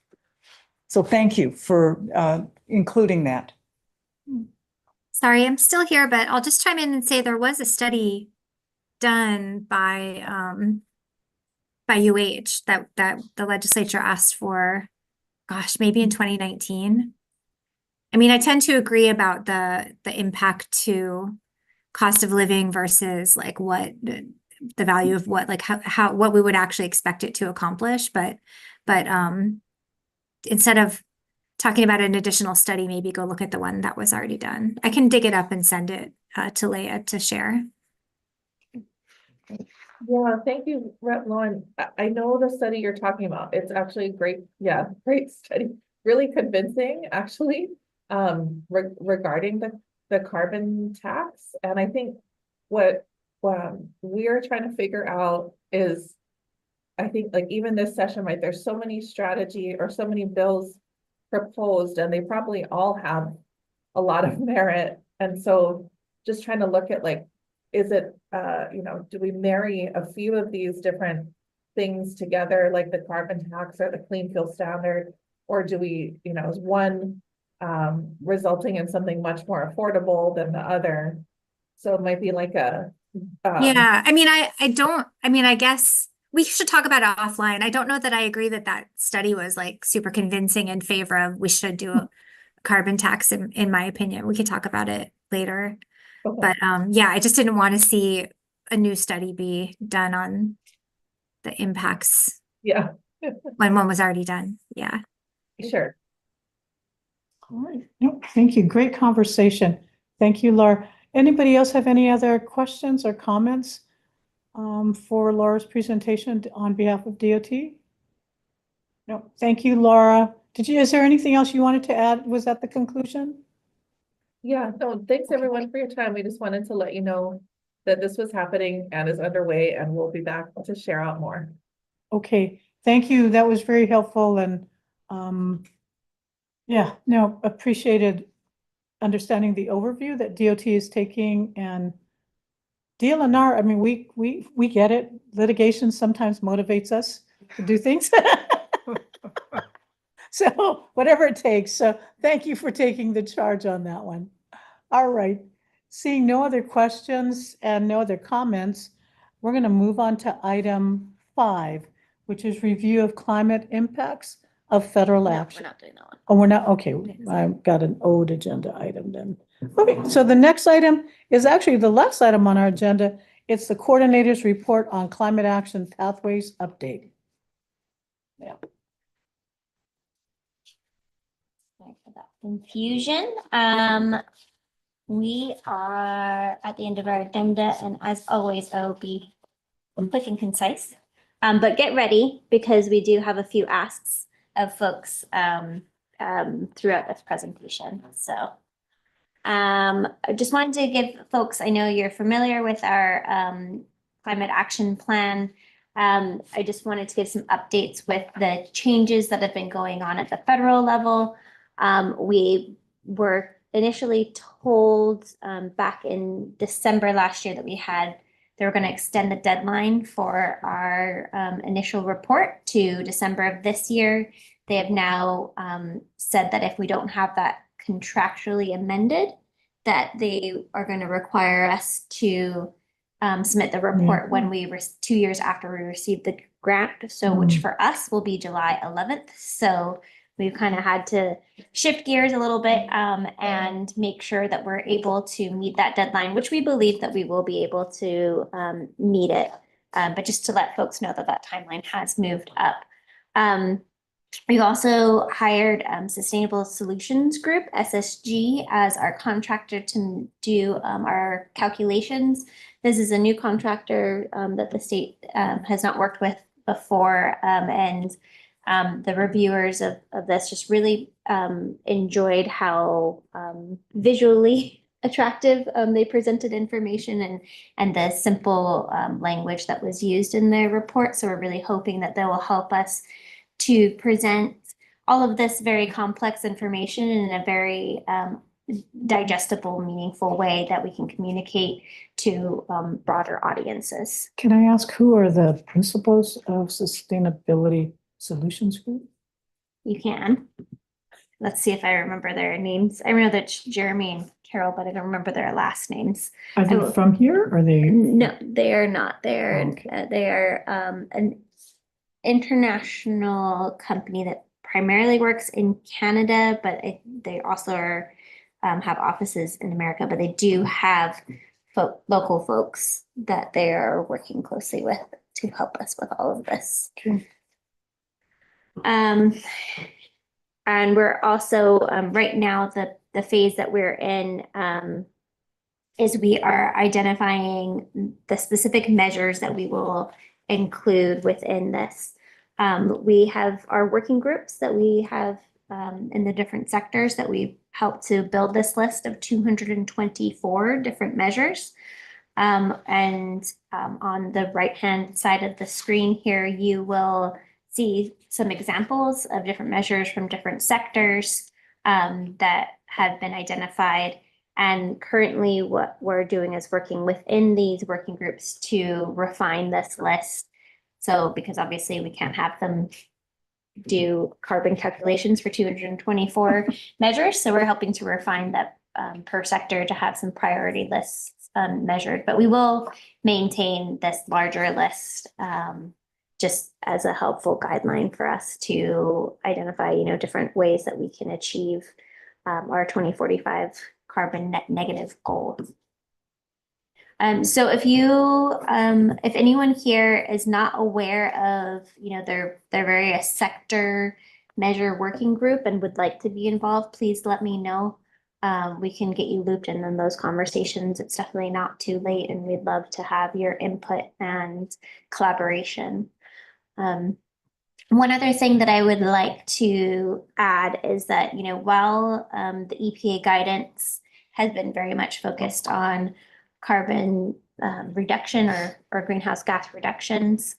So thank you for including that. Sorry, I'm still here, but I'll just chime in and say there was a study done by UH that the legislature asked for, gosh, maybe in 2019. I mean, I tend to agree about the impact to cost of living versus like what the value of what, like how what we would actually expect it to accomplish. But instead of talking about an additional study, maybe go look at the one that was already done. I can dig it up and send it to Leah to share. Yeah, thank you, Rep. Lauren. I know the study you're talking about. It's actually a great, great study. Really convincing, actually, regarding the carbon tax. And I think what we're trying to figure out is, I think like even this session, right, there's so many strategy or so many bills proposed, and they probably all have a lot of merit. And so just trying to look at like, is it, do we marry a few of these different things together, like the carbon tax or the clean fuel standard? Or do we, is one resulting in something much more affordable than the other? So it might be like a yeah, I mean, I guess we should talk about it offline. I don't know that I agree that that study was like super convincing in favor of we should do a carbon tax in my opinion. We could talk about it later. Okay. But yeah, I just didn't want to see a new study be done on the impacts. Yeah. When one was already done. Yeah. Sure. All right. Nope. Thank you. Great conversation. Thank you, Laura. Anybody else have any other questions or comments for Laura's presentation on behalf of DOT? No. Thank you, Laura. Is there anything else you wanted to add? Was that the conclusion? Yeah, no, thanks everyone for your time. We just wanted to let you know that this was happening and is underway, and we'll be back to share out more. Okay, thank you. That was very helpful, and yeah, no, appreciated understanding the overview that DOT is taking. And DLNR, I mean, we get it. Litigation sometimes motivates us to do things. So whatever it takes. So thank you for taking the charge on that one. All right. Seeing no other questions and no other comments, we're going to move on to item 5, which is review of climate impacts of federal action. We're not doing that one. Oh, we're not, okay, I've got an old agenda item then. Okay, so the next item is actually the last item on our agenda. It's the coordinator's report on climate action pathways update. Yeah. Sorry for that confusion. We are at the end of our agenda, and as always, I'll be quick and concise. But get ready because we do have a few asks of folks throughout this presentation. So I just wanted to give folks, I know you're familiar with our climate action plan. I just wanted to give some updates with the changes that have been going on at the federal level. We were initially told back in December last year that they were going to extend the deadline for our initial report to December of this year. They have now said that if we don't have that contractually amended, that they are going to require us to submit the report when 2 years after we received the grant. So which for us will be July 11th. So we've kind of had to shift gears a little bit and make sure that we're able to meet that deadline, which we believe that we will be able to meet it. But just to let folks know that that timeline has moved up. We've also hired Sustainable Solutions Group, SSG, as our contractor to do our calculations. This is a new contractor that the state has not worked with before, and the reviewers of this just really enjoyed how visually attractive they presented information and the simple language that was used in their report. So we're really hoping that they will help us to present all of this very complex information in a very digestible, meaningful way that we can communicate to broader audiences. Can I ask who are the principals of Sustainability Solutions Group? You can. Let's see if I remember their names. I know that Jeremy and Carol, but I don't remember their last names. Are they from here? Or are they? No, they are not. They're Okay. they are an international company that primarily works in Canada, but they also are have offices in America. But they do have local folks that they are working closely with to help us with all of this. Okay. And we're also right now the phase that we're in is we are identifying the specific measures that we will include within this. We have our working groups that we have in the different sectors that we helped to build this list of 224 different measures. On the right-hand side of the screen here, you will see some examples of different measures from different sectors that have been identified. And currently what we're doing is working within these working groups to refine this list. So because obviously we can't have them do carbon calculations for 224 measures. So we're helping to refine that per sector to have some priority lists measured, but we will maintain this larger list just as a helpful guideline for us to identify, different ways that we can achieve our 2045 carbon net negative goal. So if anyone here is not aware of, their various sector measure working group and would like to be involved, please let me know. We can get you looped in on those conversations. It's definitely not too late, and we'd love to have your input and collaboration. One other thing that I would like to add is that, while the EPA guidance has been very much focused on carbon reduction or greenhouse gas reductions,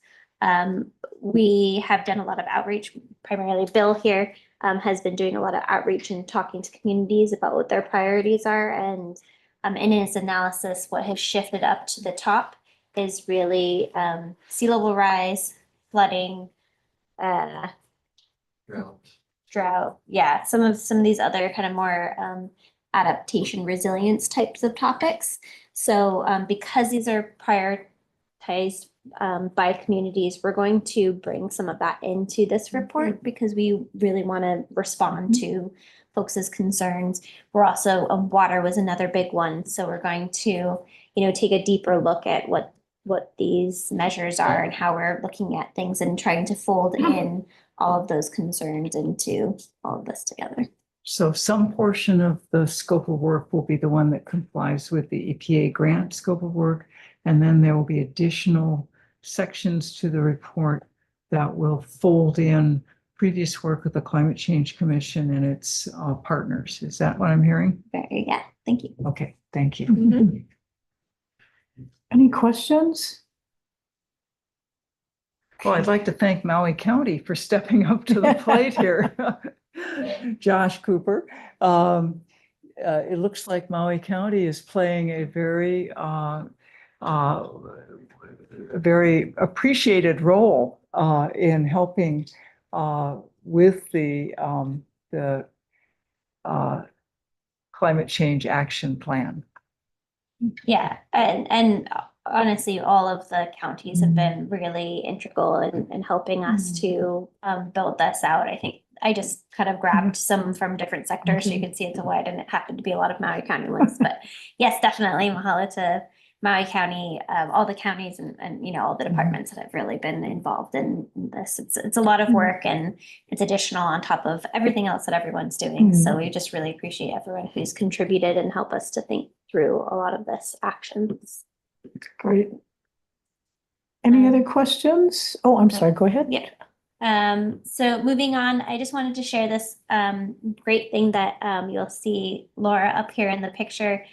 we have done a lot of outreach. Primarily Bill here has been doing a lot of outreach and talking to communities about what their priorities are. And in his analysis, what has shifted up to the top is really sea level rise, flooding, drought. Yeah, some of these other kind of more adaptation resilience types of topics. So because these are prioritized by communities, we're going to bring some of that into this report because we really want to respond to folks' concerns. We're also, water was another big one. So we're going to, take a deeper look at what these measures are and how we're looking at things and trying to fold in all of those concerns into all of this together. So some portion of the scope of work will be the one that complies with the EPA grant scope of work. And then there will be additional sections to the report that will fold in previous work with the Climate Change Commission and its partners. Is that what I'm hearing? Yeah, thank you. Okay, thank you. Any questions? Well, I'd like to thank Maui County for stepping up to the plate here. Josh Cooper. It looks like Maui County is playing a very appreciated role in helping with the climate change action plan. Yeah, and honestly, all of the counties have been really integral in helping us to build this out. I think I just kind of grabbed some from different sectors so you can see it's a wide, and it happened to be a lot of Maui County ones. But yes, definitely mahalo to Maui County, all the counties and all the departments that have really been involved in this. It's a lot of work, and it's additional on top of everything else that everyone's doing. So we just really appreciate everyone who's contributed and help us to think through a lot of this actions. Great. Any other questions? Oh, I'm sorry, go ahead. Yeah. So moving on, I just wanted to share this great thing that you'll see Laura up here in the picture.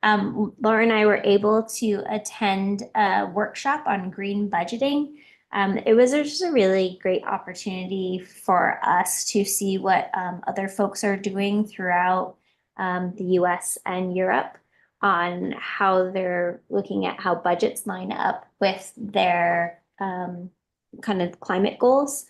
Laura and I were able to attend a workshop on green budgeting It was just a really great opportunity for us to see what other folks are doing throughout the US and Europe on how they're looking at how budgets line up with their kind of climate goals.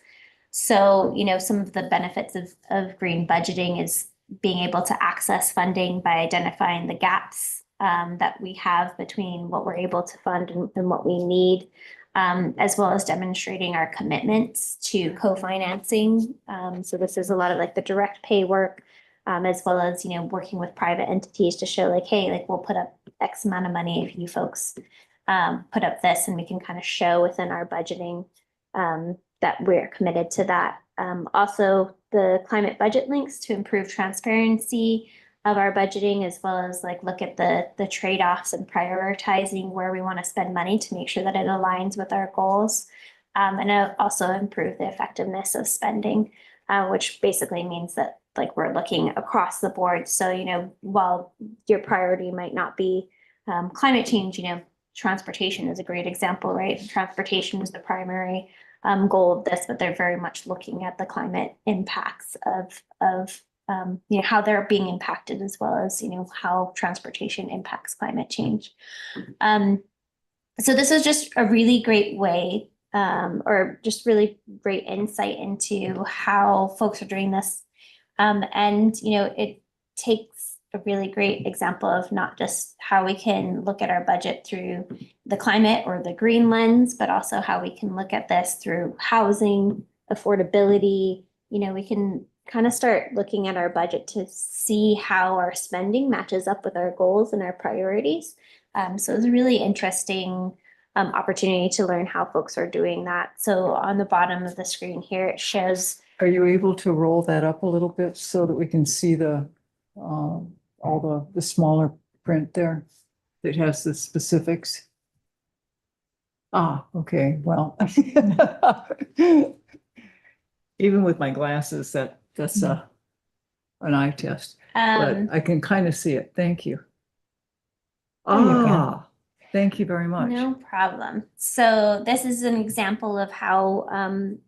So, some of the benefits of green budgeting is being able to access funding by identifying the gaps that we have between what we're able to fund and what we need, as well as demonstrating our commitments to co-financing. So this is a lot of like the direct pay work, as well as, working with private entities to show like, hey, like we'll put up X amount of money if you folks put up this, and we can kind of show within our budgeting that we're committed to that. Also, the climate budget links to improve transparency of our budgeting, as well as like look at the trade-offs and prioritizing where we want to spend money to make sure that it aligns with our goals. And also improve the effectiveness of spending, which basically means that like we're looking across the board. So, while your priority might not be climate change, transportation is a great example, right? Transportation is the primary goal of this, but they're very much looking at the climate impacts of how they're being impacted, as well as, how transportation impacts climate change. So this is just a really great way, or just really great insight into how folks are doing this. And, it takes a really great example of not just how we can look at our budget through the climate or the green lens, but also how we can look at this through housing, affordability. We can kind of start looking at our budget to see how our spending matches up with our goals and our priorities. So it's a really interesting opportunity to learn how folks are doing that. So on the bottom of the screen here, it shows. Are you able to roll that up a little bit so that we can see the all the smaller print there that has the specifics? Ah, okay, well. Even with my glasses, that's an eye test, but I can kind of see it. Thank you. Thank you very much. No problem. So this is an example of how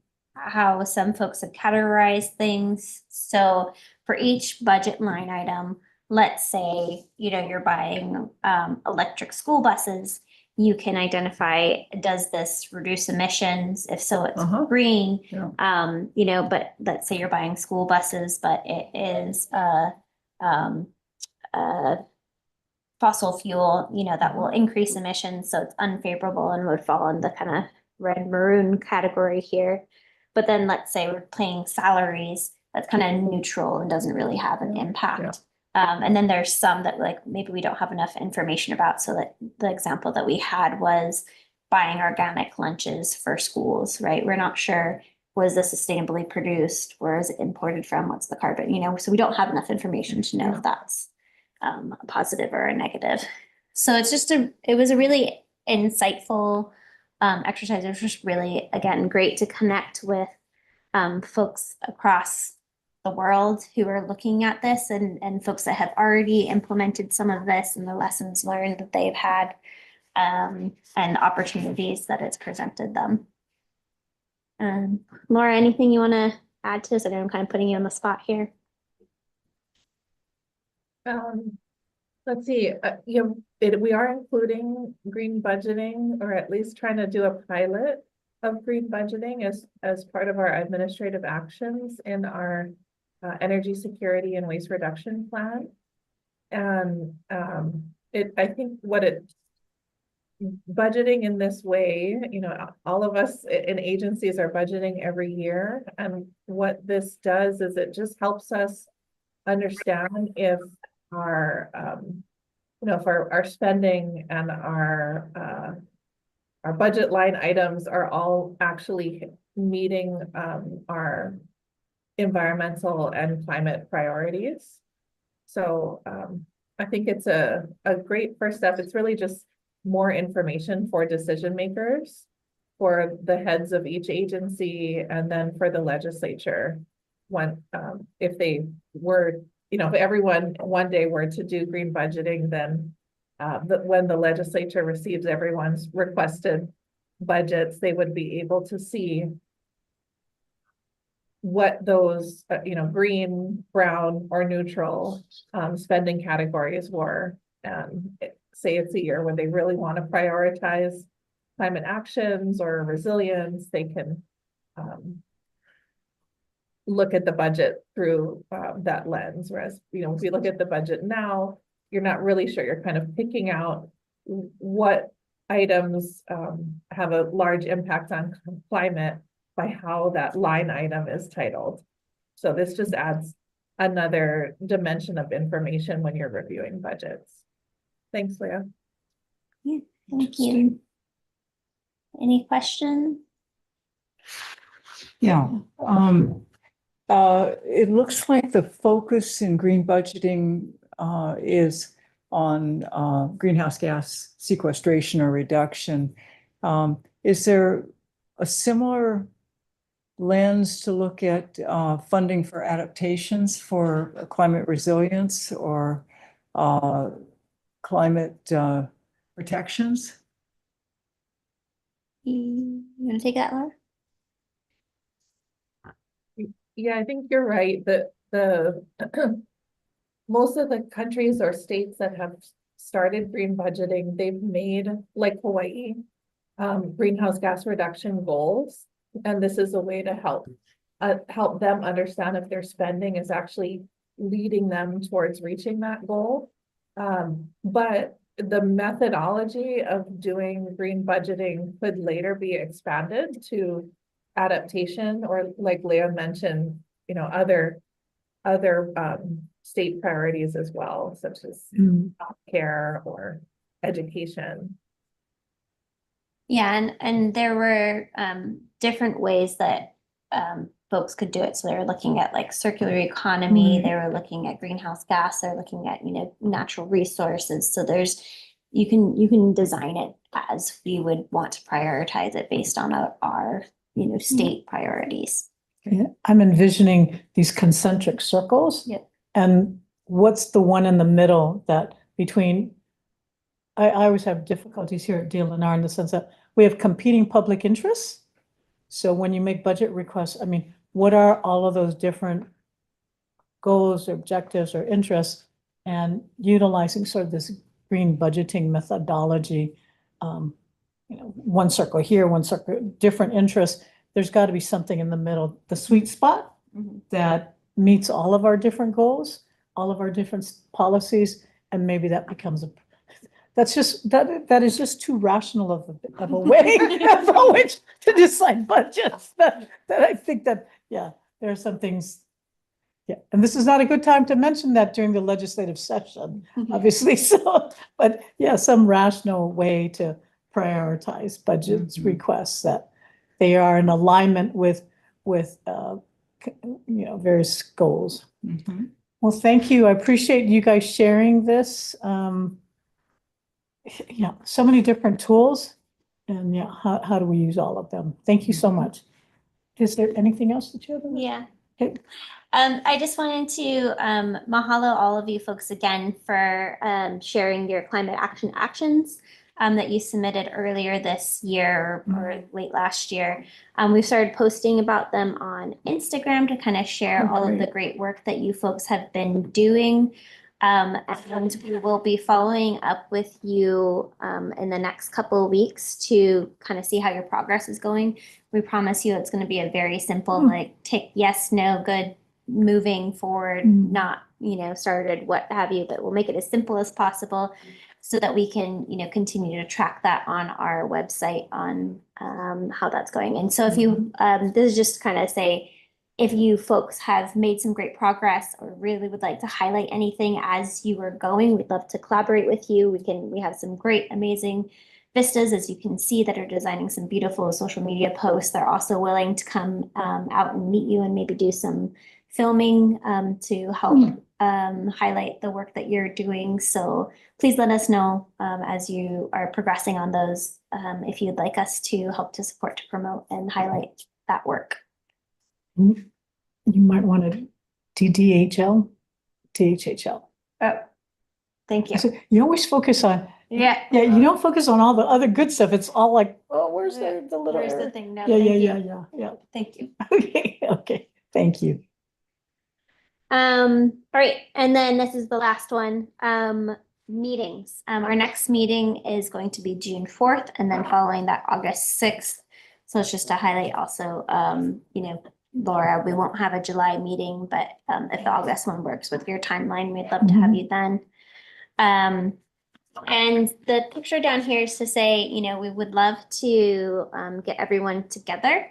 some folks have categorized things. So for each budget line item, let's say, you're buying electric school buses, you can identify, does this reduce emissions? If so, it's green. Yeah. But let's say you're buying school buses, but it is fossil fuel, that will increase emissions. So it's unfavorable and would fall in the kind of red maroon category here. But then let's say we're paying salaries, that's kind of neutral and doesn't really have an impact. And then there's some that like maybe we don't have enough information about. So that the example that we had was buying organic lunches for schools, right? We're not sure, was this sustainably produced? Where is it imported from? What's the carbon, so we don't have enough information to know if that's a positive or a negative. So it's just it was a really insightful exercise. It was just really, again, great to connect with folks across the world who are looking at this, and folks that have already implemented some of this and the lessons learned that they've had, and opportunities that it's presented them. Laura, anything you want to add to this? I know I'm kind of putting you on the spot here. Let's see, we are including green budgeting, or at least trying to do a pilot of green budgeting as part of our administrative actions in our energy security and waste reduction plan. And I think budgeting in this way, all of us in agencies are budgeting every year. And what this does is it just helps us understand if if our spending and our budget line items are all actually meeting our environmental and climate priorities. So I think it's a great first step. It's really just more information for decision makers, for the heads of each agency, and then for the legislature, if they were, if everyone one day were to do green budgeting, then when the legislature receives everyone's requested budgets, they would be able to see what those, green, brown, or neutral spending categories were. Say it's a year when they really want to prioritize climate actions or resilience, they can look at the budget through that lens. Whereas, if you look at the budget now, you're not really sure. You're kind of picking out what items have a large impact on climate by how that line item is titled. So this just adds another dimension of information when you're reviewing budgets. Thanks, Leah. Yeah, thank you. Any questions? Yeah. It looks like the focus in green budgeting is on greenhouse gas sequestration or reduction. Is there a similar lens to look at funding for adaptations for climate resilience or climate protections? You want to take that, Laura? Yeah, I think you're right that the most of the countries or states that have started green budgeting, they've made, like Hawaii, greenhouse gas reduction goals. And this is a way to help them understand if their spending is actually leading them towards reaching that goal. But the methodology of doing green budgeting could later be expanded to adaptation, or like Leah mentioned, other state priorities as well, such as healthcare or education. Yeah, and there were different ways that folks could do it. So they were looking at like circular economy, they were looking at greenhouse gas, they're looking at, natural resources. So you can design it as we would want to prioritize it based on our state priorities. Yeah, I'm envisioning these concentric circles. Yep. And what's the one in the middle that between, I always have difficulties here at DLNR in the sense that we have competing public interests. So when you make budget requests, what are all of those different goals or objectives or interests, and utilizing sort of this green budgeting methodology, one circle here, one circle, different interests. There's got to be something in the middle, the sweet spot that meets all of our different goals, all of our different policies, and maybe that becomes that is just too rational of a way for which to decide budgets. That I think that, yeah, there are some things. Yeah, and this is not a good time to mention that during the legislative session, obviously. So, but yeah, some rational way to prioritize budgets requests that they are in alignment with various goals. Well, thank you. I appreciate you guys sharing this. So many different tools, and how do we use all of them? Thank you so much. Is there anything else that you have? Yeah. Okay. I just wanted to mahalo all of you folks again for sharing your climate action actions that you submitted earlier this year or late last year. We've started posting about them on Instagram to kind of share all of the great work that you folks have been doing. And we will be following up with you in the next couple of weeks to kind of see how your progress is going. We promise you it's going to be a very simple, like tick yes, no, good, moving forward, not, started, what have you, but we'll make it as simple as possible so that we can, continue to track that on our website on how that's going. And so if you, this is just kind of say, if you folks have made some great progress or really would like to highlight anything as you are going, we'd love to collaborate with you. We have some great, amazing vistas, as you can see, that are designing some beautiful social media posts. They're also willing to come out and meet you and maybe do some filming to help highlight the work that you're doing. So please let us know as you are progressing on those, if you'd like us to help to support, to promote and highlight that work. You might want to DHHL. Oh, thank you. So you always focus on Yeah. Yeah, you don't focus on all the other good stuff. It's all like, oh, where's the little Where's the error? thing? No, Yeah, yeah, thank yeah, you. yeah, yeah. Thank you. Okay, okay. Thank you. All right, and then this is the last one, meetings. Our next meeting is going to be June 4th, and then following that, August 6th. So it's just to highlight also, you know, Laura, we won't have a July meeting, but if the August one works with your timeline, we'd love to have you then. And the picture down here is to say, you know, we would love to get everyone together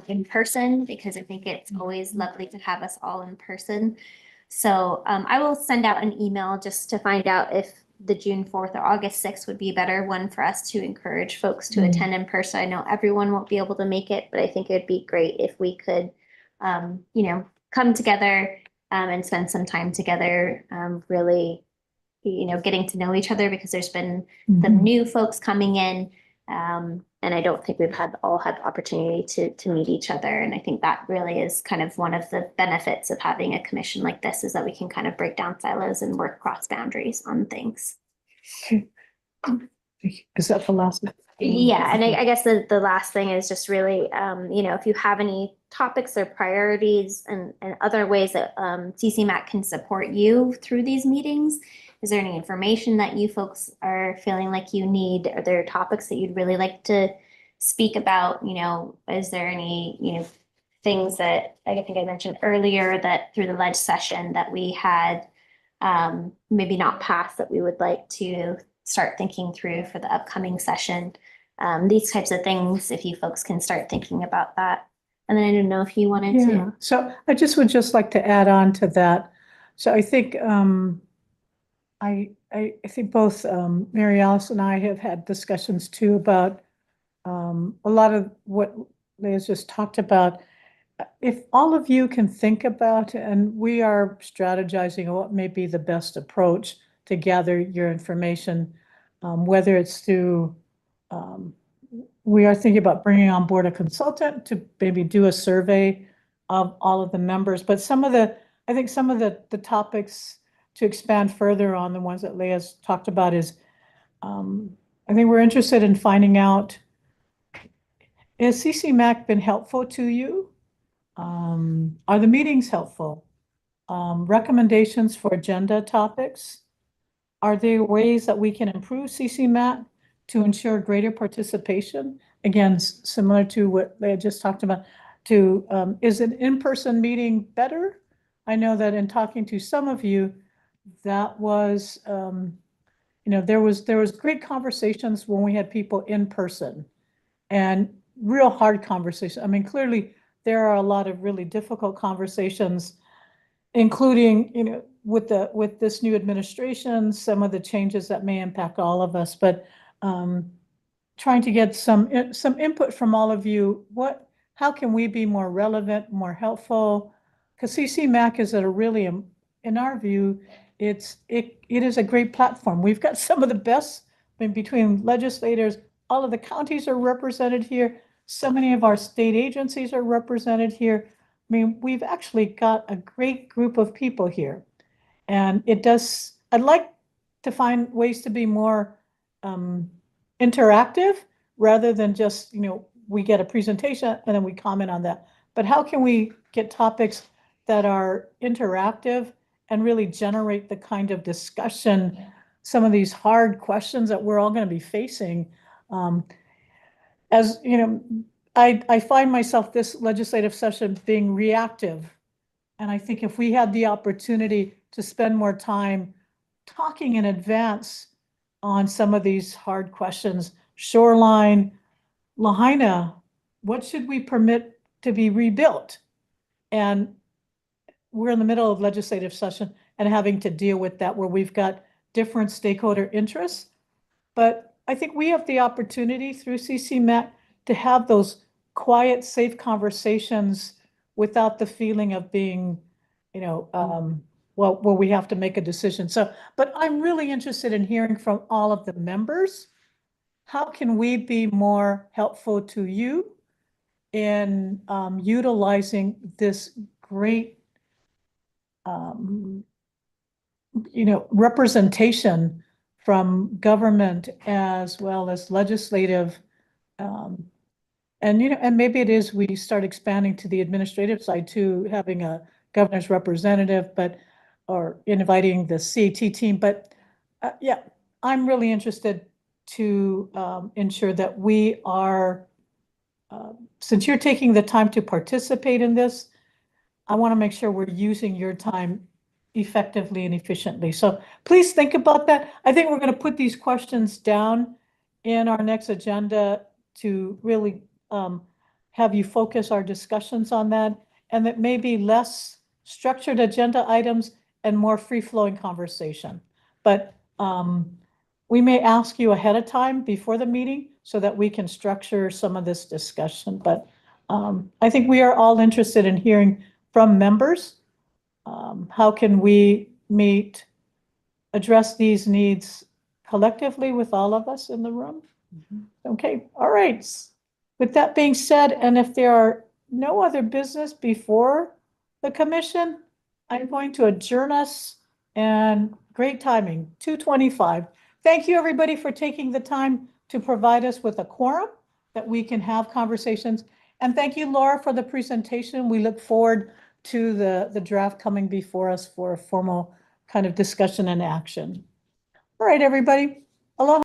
in person, because I think it's always lovely to have us all in person. So I will send out an email just to find out if the June 4th or August 6th would be a better one for us to encourage folks to attend in person. I know everyone won't be able to make it, but I think it'd be great if we could, you know, come together and spend some time together, really, you know, getting to know each other, because there's been some new folks coming in. And I don't think we've all had the opportunity to meet each other. And I think that really is kind of one of the benefits of having a commission like this, is that we can kind of break down silos and work cross boundaries on things. Is that the last? Yeah, and I guess the last thing is just really, you know, if you have any topics or priorities and other ways that CCMAC can support you through these meetings. Is there any information that you folks are feeling like you need? Are there topics that you'd really like to speak about? You know, is there any, you know, things that I think I mentioned earlier that through the ledge session that we had maybe not passed, that we would like to start thinking through for the upcoming session? These types of things, if you folks can start thinking about that. And then I don't know if you wanted to. So I would just like to add on to that. So I think I think both Mary Alice and I have had discussions too about a lot of what Leah's just talked about. If all of you can think about, and we are strategizing what may be the best approach to gather your information, whether it's through, we are thinking about bringing on board a consultant to maybe do a survey of all of the members, but I think some of the topics to expand further on, the ones that Leah's talked about, is I think we're interested in finding out, has CCMAC been helpful to you? Are the meetings helpful? Recommendations for agenda topics? Are there ways that we can improve CCMAC to ensure greater participation? Again, similar to what Leah just talked about, is an in-person meeting better? I know that in talking to some of you, that was, you know, there was great conversations when we had people in person, and real hard conversations. I mean, clearly there are a lot of really difficult conversations, including, you know, with this new administration, some of the changes that may impact all of us, but trying to get some input from all of you. How can we be more relevant, more helpful? Because CCMAC is at a really, in our view, it is a great platform. We've got some of the best, I mean, between legislators, all of the counties are represented here. So many of our state agencies are represented here. I mean, we've actually got a great group of people here. And I'd like to find ways to be more interactive, rather than just, you know, we get a presentation and then we comment on that. But how can we get topics that are interactive and really generate the kind of discussion, some of these hard questions that we're all going to be facing? As you know, I find myself this legislative session being reactive. And I think if we had the opportunity to spend more time talking in advance on some of these hard questions, shoreline, Lahaina, what should we permit to be rebuilt? And we're in the middle of legislative session and having to deal with that, where we've got different stakeholder interests. But I think we have the opportunity through CCMAC to have those quiet, safe conversations without the feeling of being, you know, well, we have to make a decision. So, but I'm really interested in hearing from all of the members. How can we be more helpful to you in utilizing this great, you know, representation from government as well as legislative. And, you know, and maybe it is, we start expanding to the administrative side too, having a governor's representative, but, or inviting the CAT team, but yeah, I'm really interested to ensure that we are, since you're taking the time to participate in this, I want to make sure we're using your time effectively and efficiently. So please think about that. I think we're going to put these questions down in our next agenda to really have you focus our discussions on that, and that may be less structured agenda items and more free-flowing conversation. But we may ask you ahead of time before the meeting so that we can structure some of this discussion. But I think we are all interested in hearing from members. How can we address these needs collectively with all of us in the room? Okay, all right. With that being said, and if there are no other business before the commission, I'm going to adjourn us, and great timing, 2:25. Thank you, everybody, for taking the time to provide us with a quorum that we can have conversations. And thank you, Laura, for the presentation. We look forward to the draft coming before us for a formal kind of discussion and action. All right, everybody. Aloha.